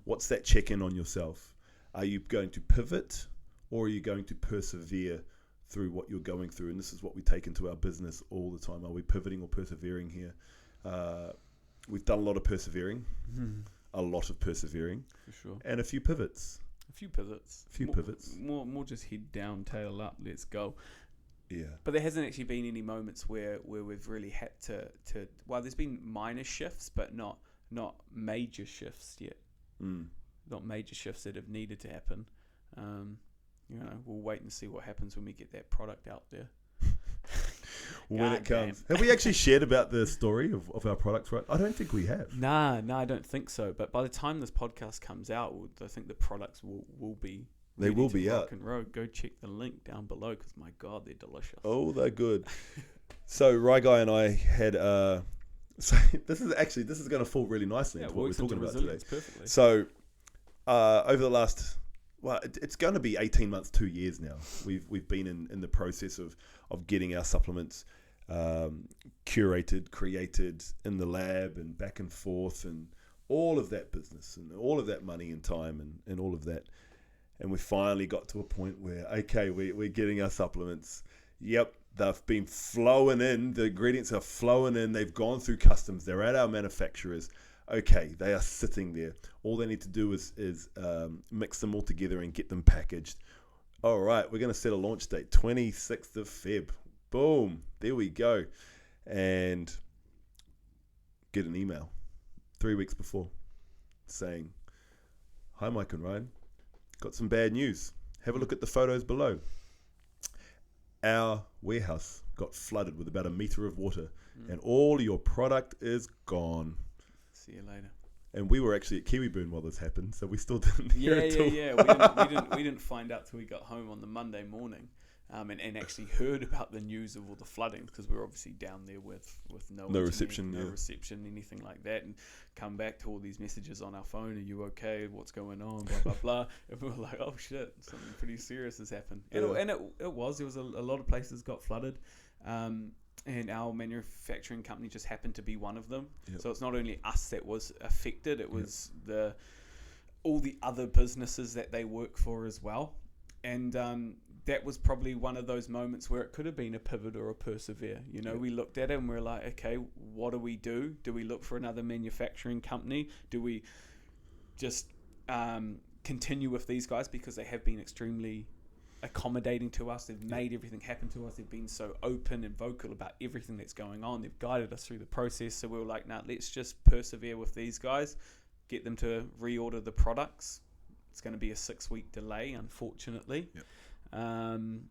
What's that check-in on yourself? Are you going to pivot, or are you going to persevere through what you're going through? And this is what we take into our business all the time. Are we pivoting or persevering here? We've done a lot of persevering, a lot of persevering, for sure, and a few pivots. More just head down, tail up, let's go. Yeah. But there hasn't actually been any moments where we've really had to well, there's been minor shifts, but not major shifts yet. Not major shifts that have needed to happen. We'll wait and see what happens when we get that product out there. When it comes. Have we actually shared about the story of our products, right? I don't think we have. Nah, I don't think so. But by the time this podcast comes out, I think the products will be. They will be out. Rock and roll. Go check the link down below because my God, they're delicious. Oh, they're good. So Rai Guy and I had. So this is going to fall really nicely into what we're talking about today. Perfectly. So over the last. Well, it's going to be 18 months, 2 years now. We've been in the process of getting our supplements curated, created in the lab and back and forth and all of that business and all of that money and time and all of that. And we finally got to a point where, okay, we're getting our supplements. Yep, they've been flowing in. The ingredients are flowing in. They've gone through customs. They're at our manufacturers. Okay, they are sitting there. All they need to do is mix them all together and get them packaged. All right, we're going to set a launch date, 26th of Feb. Boom, there we go. And get an email 3 weeks before saying, hi, Mike and Ryan. Got some bad news. Have a look at the photos below. Our warehouse got flooded with about a meter of water and all your product is gone. See you later. And we were actually at Kiwi Burn while this happened, so we still didn't hear it. We didn't find out till we got home on the Monday morning, and actually heard about the news of all the flooding because we were obviously down there with no internet, reception, reception, anything like that, and come back to all these messages on our phone. Are you okay? What's going on? Blah blah blah. And we were like, oh shit, something pretty serious has happened. And it was. There was a lot of places got flooded. And our manufacturing company just happened to be one of them. Yep. So it's not only us that was affected, it was all the other businesses that they work for as well. And that was probably one of those moments where it could have been a pivot or a persevere. We looked at it and we're like, okay, what do we do? Do we look for another manufacturing company? Do we just continue with these guys because they have been extremely accommodating to us? They've made everything happen to us. They've been so open and vocal about everything that's going on. They've guided us through the process. So we were like, nah, let's just persevere with these guys, get them to reorder the products. It's going to be a 6-week delay, unfortunately. Yep. And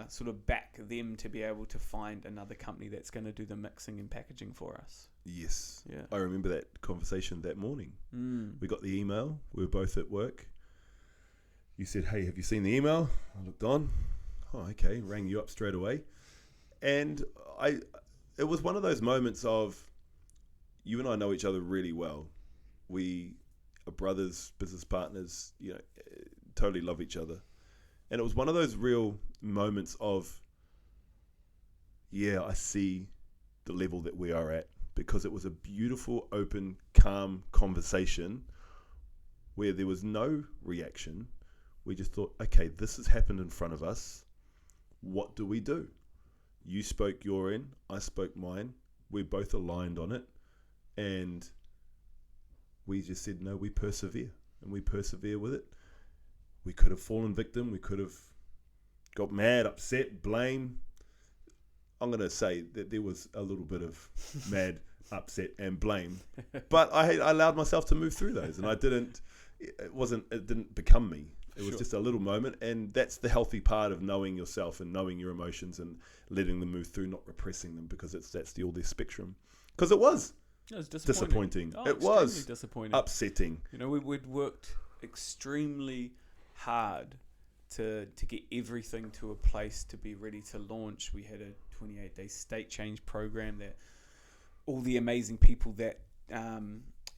sort of back them to be able to find another company that's going to do the mixing and packaging for us. Yes. Yeah. I remember that conversation that morning. We got the email. We were both at work. You said, hey, have you seen the email? I looked on. Oh, okay. Rang you up straight away. And it was one of those moments of, you and I know each other really well. We are brothers, business partners, totally love each other. And it was one of those real moments of, I see the level that we are at, because it was a beautiful, open, calm conversation where there was no reaction. We just thought, okay, this has happened in front of us. What do we do? You spoke your end, I spoke mine. We're both aligned on it. And we just said, no, we persevere. And we persevere with it. We could have fallen victim. We could have got mad, upset, blame. I'm going to say that there was a little bit of mad, upset, and blame. But I allowed myself to move through those. And it didn't become me. It was just a little moment, and that's the healthy part of knowing yourself and knowing your emotions and letting them move through, not repressing them, because that's all their spectrum. Because it was. It was disappointing. Oh, It extremely was disappointing. upsetting. You know, we'd worked extremely hard to get everything to a place to be ready to launch. We had a 28-day state change program that all the amazing people that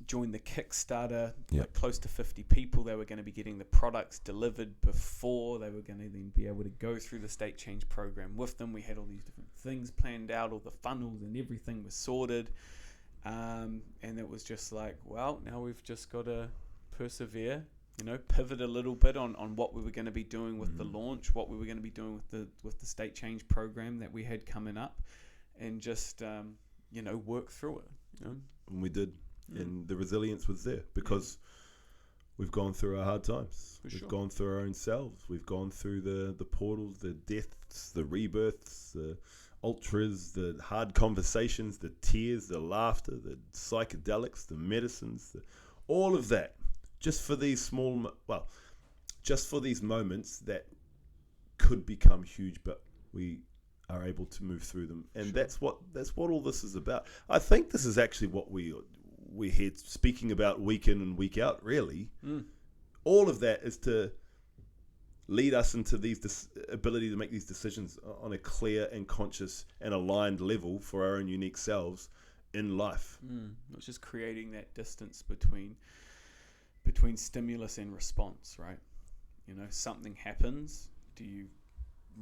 joined the Kickstarter, like close to 50 people, they were going to be getting the products delivered before they were going to then be able to go through the state change program with them. We had all these different things planned out, all the funnels and everything was sorted. And it was just like, well, now we've just got to persevere, you know, pivot a little bit on what we were going to be doing with the launch, what we were going to be doing with the state change program that we had coming up, and just you know, work through it. You know? And we did. And the resilience was there because we've gone through our hard times. We've gone through our own selves. We've gone through the portals, the deaths, the rebirths, the ultras, the hard conversations, the tears, the laughter, the psychedelics, the medicines, all of that, just for these just for these moments that could become huge, but we are able to move through them, and that's what all this is about. I think this is actually what we're here speaking about week in and week out. Really, all of that is to lead us into these ability to make these decisions on a clear and conscious and aligned level for our own unique selves in life. It's just creating that distance between stimulus and response, right? You know, something happens. Do you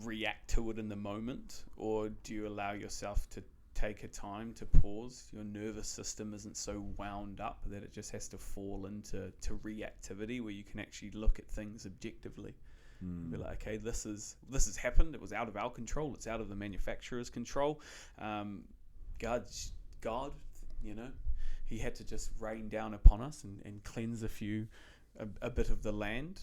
react to it in the moment, or do you allow yourself to take a time to pause? Your nervous system isn't so wound up that it just has to fall into reactivity, where you can actually look at things objectively. Be like, okay, this has happened. It was out of our control. It's out of the manufacturer's control. God, you know, he had to just rain down upon us and cleanse a bit of the land.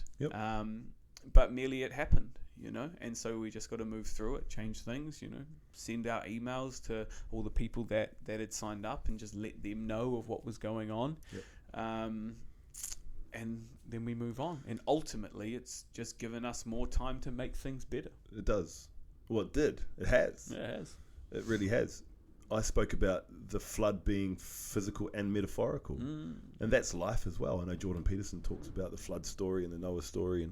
But merely it happened, you know, and so we just got to move through it, change things, you know, send out emails to all the people that had signed up and just let them know of what was going on. And then we move on. And ultimately, it's just given us more time to make things better. It does. Well, it did. It has. Yeah, it has. It really has. I spoke about the flood being physical and metaphorical. And that's life as well. I know Jordan Peterson talks about the flood story and the Noah story,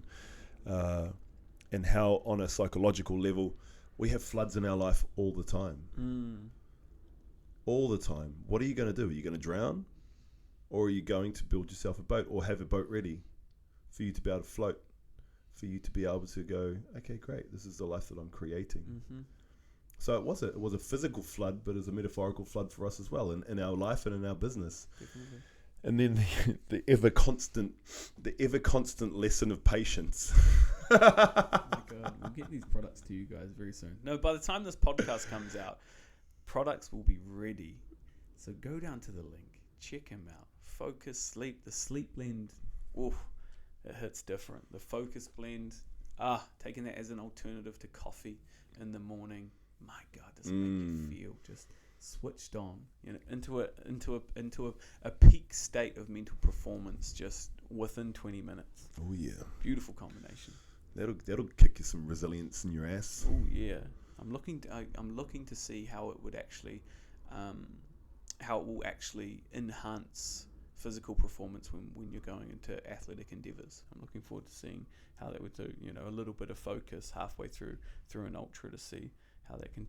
and how on a psychological level we have floods in our life all the time. All the time. What are you going to do? Are you going to drown? Or are you going to build yourself a boat, or have a boat ready for you to be able to float, for you to be able to go, okay, great, this is the life that I'm creating. So it was a physical flood, but it was a metaphorical flood for us as well, in our life and in our business. Definitely. And then the ever constant lesson of patience. Oh my God, we'll get these products to you guys very soon. No, by the time this podcast comes out, products will be ready. So go down to the link, check them out. Focus Sleep, the sleep blend, it hits different. The Focus blend, taking that as an alternative to coffee in the morning. My God, does it make you feel just switched on, you know, into a peak state of mental performance just within 20 minutes. Oh yeah, beautiful combination. That'll kick you some resilience in your ass. Oh yeah, I'm looking to see how it would actually, how it will actually enhance physical performance when you're going into athletic endeavors. I'm looking forward to seeing how that would do, you know, a little bit of focus halfway through an ultra to see how that can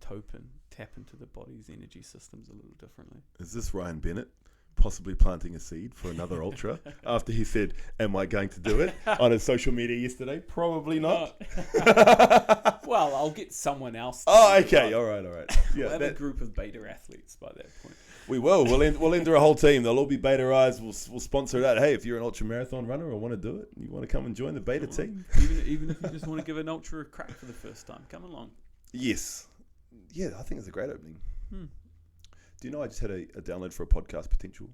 tap into the body's energy systems a little differently. Is this Ryan Bennett possibly planting a seed for another ultra after he said, am I going to do it on his social media yesterday? Probably not. Well, I'll get someone else. Okay. All right. Yeah, we'll have a group of beta athletes by that point. We will. We'll enter a whole team. They'll all be beta eyes. We'll sponsor that. Hey, if you're an ultra marathon runner or want to do it, you want to come and join the beta team. Even if you just want to give an ultra a crack for the first time, come along. Yes. Yeah, I think it's a great opening. Do you know I just had a download for a podcast potential?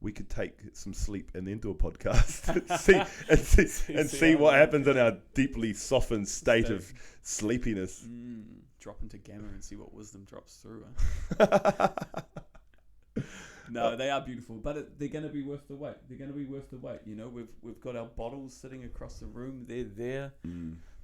We could take some sleep and then do a podcast and see what happens in our deeply softened state of sleepiness. Drop into gamma and see what wisdom drops through. No, they are beautiful, but they're going to be worth the wait. You know, we've got our bottles sitting across the room. They're there.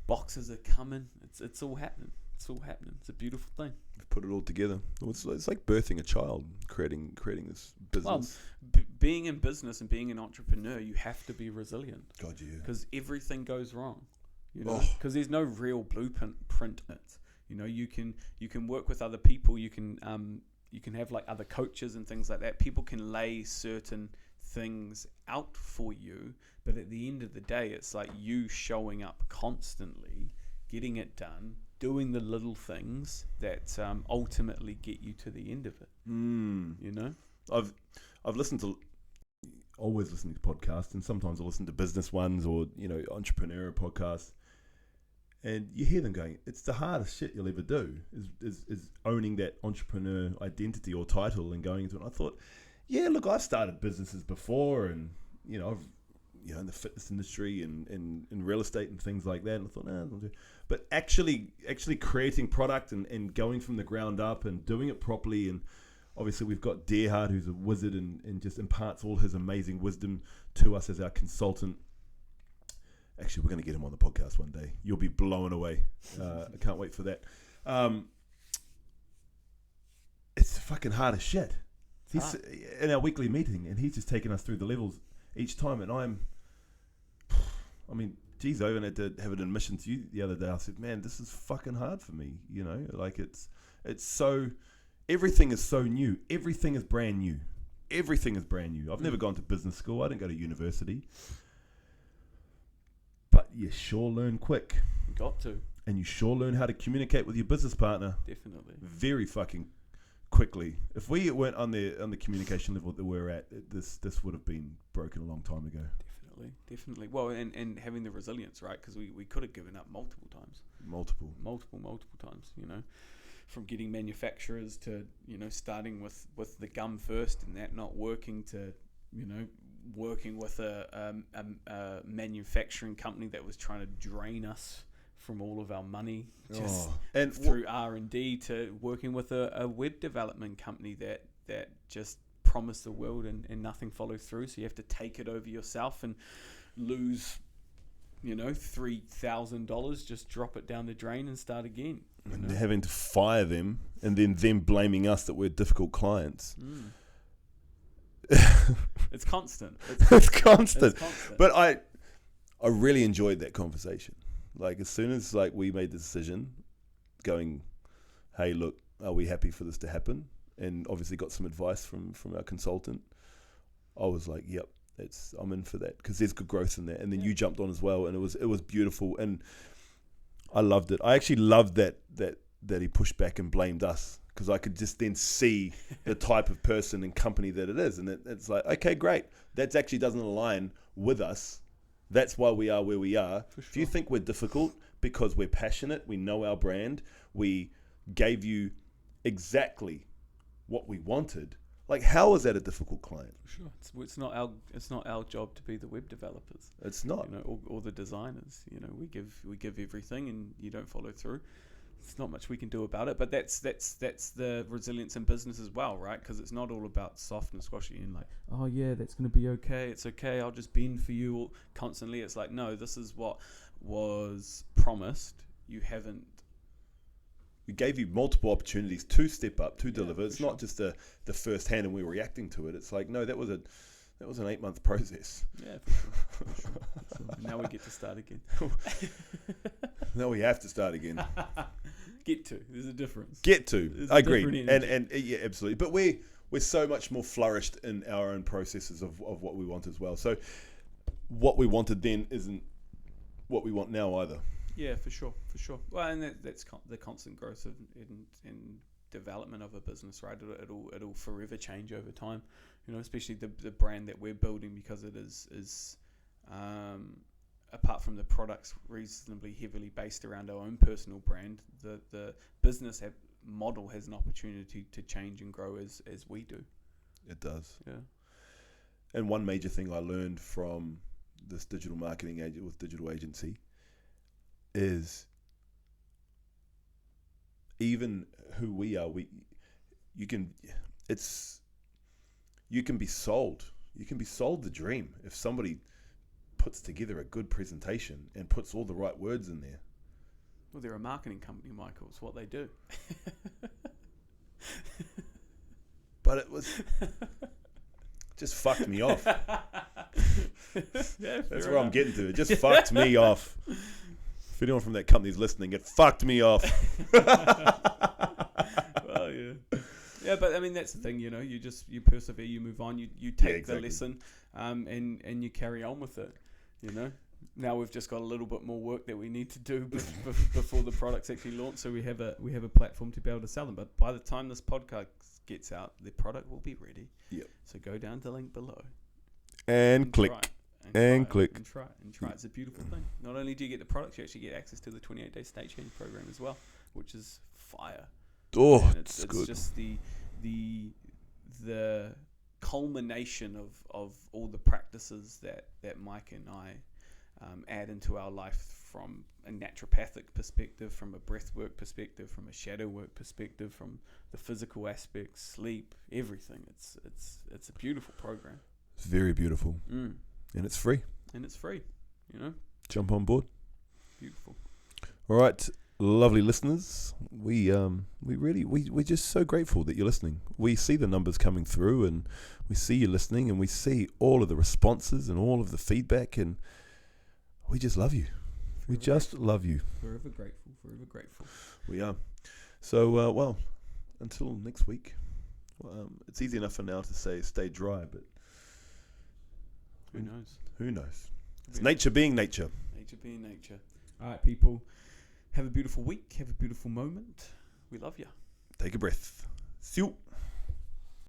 Boxes are coming. It's all happening. It's all happening. It's a beautiful thing. We've put it all together. It's like birthing a child, creating this business. Well, being in business and being an entrepreneur, you have to be resilient. God, yeah. Because everything goes wrong. You know, Oh. because there's no real blueprint in it. You know, you can work with other people. You can have like other coaches and things like that. People can lay certain things out for you, but at the end of the day, it's like you showing up constantly, getting it done, doing the little things that ultimately get you to the end of it. You know, I've always listened to podcasts, and sometimes I listen to business ones or entrepreneur podcasts, and you hear them going, "It's the hardest shit you'll ever do is owning that entrepreneur identity or title and going into it." And I thought, yeah, look, I've started businesses before, and I've in the fitness industry and in real estate and things like that. And I thought, but actually creating product and going from the ground up and doing it properly. And obviously we've got Deerhard, who's a wizard and just imparts all his amazing wisdom to us as our consultant. Actually, we're going to get him on the podcast one day. You'll be blown away. I can't wait for that. It's fucking hard as shit. He's in our weekly meeting, and he's just taking us through the levels each time. And I geez, I even had to have an admission to you the other day. I said, man, this is fucking hard for me. Like it's so, everything is so new. Everything is brand new. Everything is brand new. I've never gone to business school. I didn't go to university. But you sure learn quick. you got to. And you sure learn how to communicate with your business partner. Definitely. Very fucking quickly. If we weren't on the communication level that we're at, this would have been broken a long time ago. Definitely. Well, and having the resilience, right? Because we could have given up multiple times. Multiple times, from getting manufacturers to, starting with the gum first and that not working to, working with a manufacturing company that was trying to drain us from all of our money and through R&D, to working with a web development company that just promised the world and nothing followed through. So you have to take it over yourself and lose, $3,000, just drop it down the drain and start again. And having to fire them and then them blaming us that we're difficult clients. It's constant. It's constant. But I really enjoyed that conversation. Like as soon as we made the decision going, hey, look, are we happy for this to happen? And obviously got some advice from our consultant. I was like, yep, I'm in for that, because there's good growth in that. And then you jumped on as well, and it was beautiful, and I loved it. I actually loved that he pushed back and blamed us, because I could just then see the type of person and company that it is, and it's like, okay, great, that actually doesn't align with us. That's why we are where we are. Sure. If you think we're difficult because we're passionate, we know our brand, we gave you exactly what we wanted, like how is that a difficult client? Sure, it's not our job to be the web developers. It's not, or the designers. We give everything, and you don't follow through. It's not much we can do about it. But that's the resilience in business as well, right? Because it's not all about soft and squashy and like, oh yeah, that's going to be okay. It's okay. I'll just bend for you constantly. It's like, no, this is what was promised. You haven't. We gave you multiple opportunities to step up, to deliver. It's not just the first hand and we're reacting to it. It's like, no, that was an 8-month process. Yeah, for sure. Now we get to start again. Now we have to start again. There's a difference. I agree. And yeah, absolutely. But we're so much more flourished in our own processes of what we want as well. So what we wanted then isn't what we want now either. Yeah, for sure. Well, and that's the constant growth in development of a business, right? It'll forever change over time, especially the brand that we're building, because it is apart from the products reasonably heavily based around our own personal brand, the business model has an opportunity to change and grow as we do. It does. Yeah. And one major thing I learned from this digital marketing digital agency is even who we are, you can be sold. You can be sold the dream if somebody puts together a good presentation and puts all the right words in there. Well, they're a marketing company, Michael. It's what they do. But it was just fucked me off. Yeah, That's where I'm getting to. It just fucked me off. If anyone from that company is listening, it fucked me off. Well, yeah. Yeah, but I mean, that's the thing, you know, you persevere, you move on, you take exactly. the lesson, and you carry on with it, you know. Now we've just got a little bit more work that we need to do before the products actually launch, so we have a platform to be able to sell them. But by the time this podcast gets out, the product will be ready. Yep. So go down to the link below and click. Click. And try it. It's a beautiful thing. Not only do you get the products, you actually get access to the 28-day stagehand program as well, which is fire. Oh, And it's good. It's just the culmination of all the practices that Mike and I add into our life, from a naturopathic perspective, from a breathwork perspective, from a shadow work perspective, from the physical aspects, sleep, everything. It's a beautiful program. It's very beautiful. And it's free. And it's free, you know. Jump on board. Beautiful. All right, lovely listeners. We're just so grateful that you're listening. We see the numbers coming through, and we see you listening, and we see all of the responses and all of the feedback, and we just love you. We just love you. Forever grateful. Forever grateful. We are. So, well, until next week. It's easy enough for now to say stay dry, but who knows? Who knows? It's nature being nature. Nature being nature. All right, people. Have a beautiful week. Have a beautiful moment. We love you. Take a breath. See you.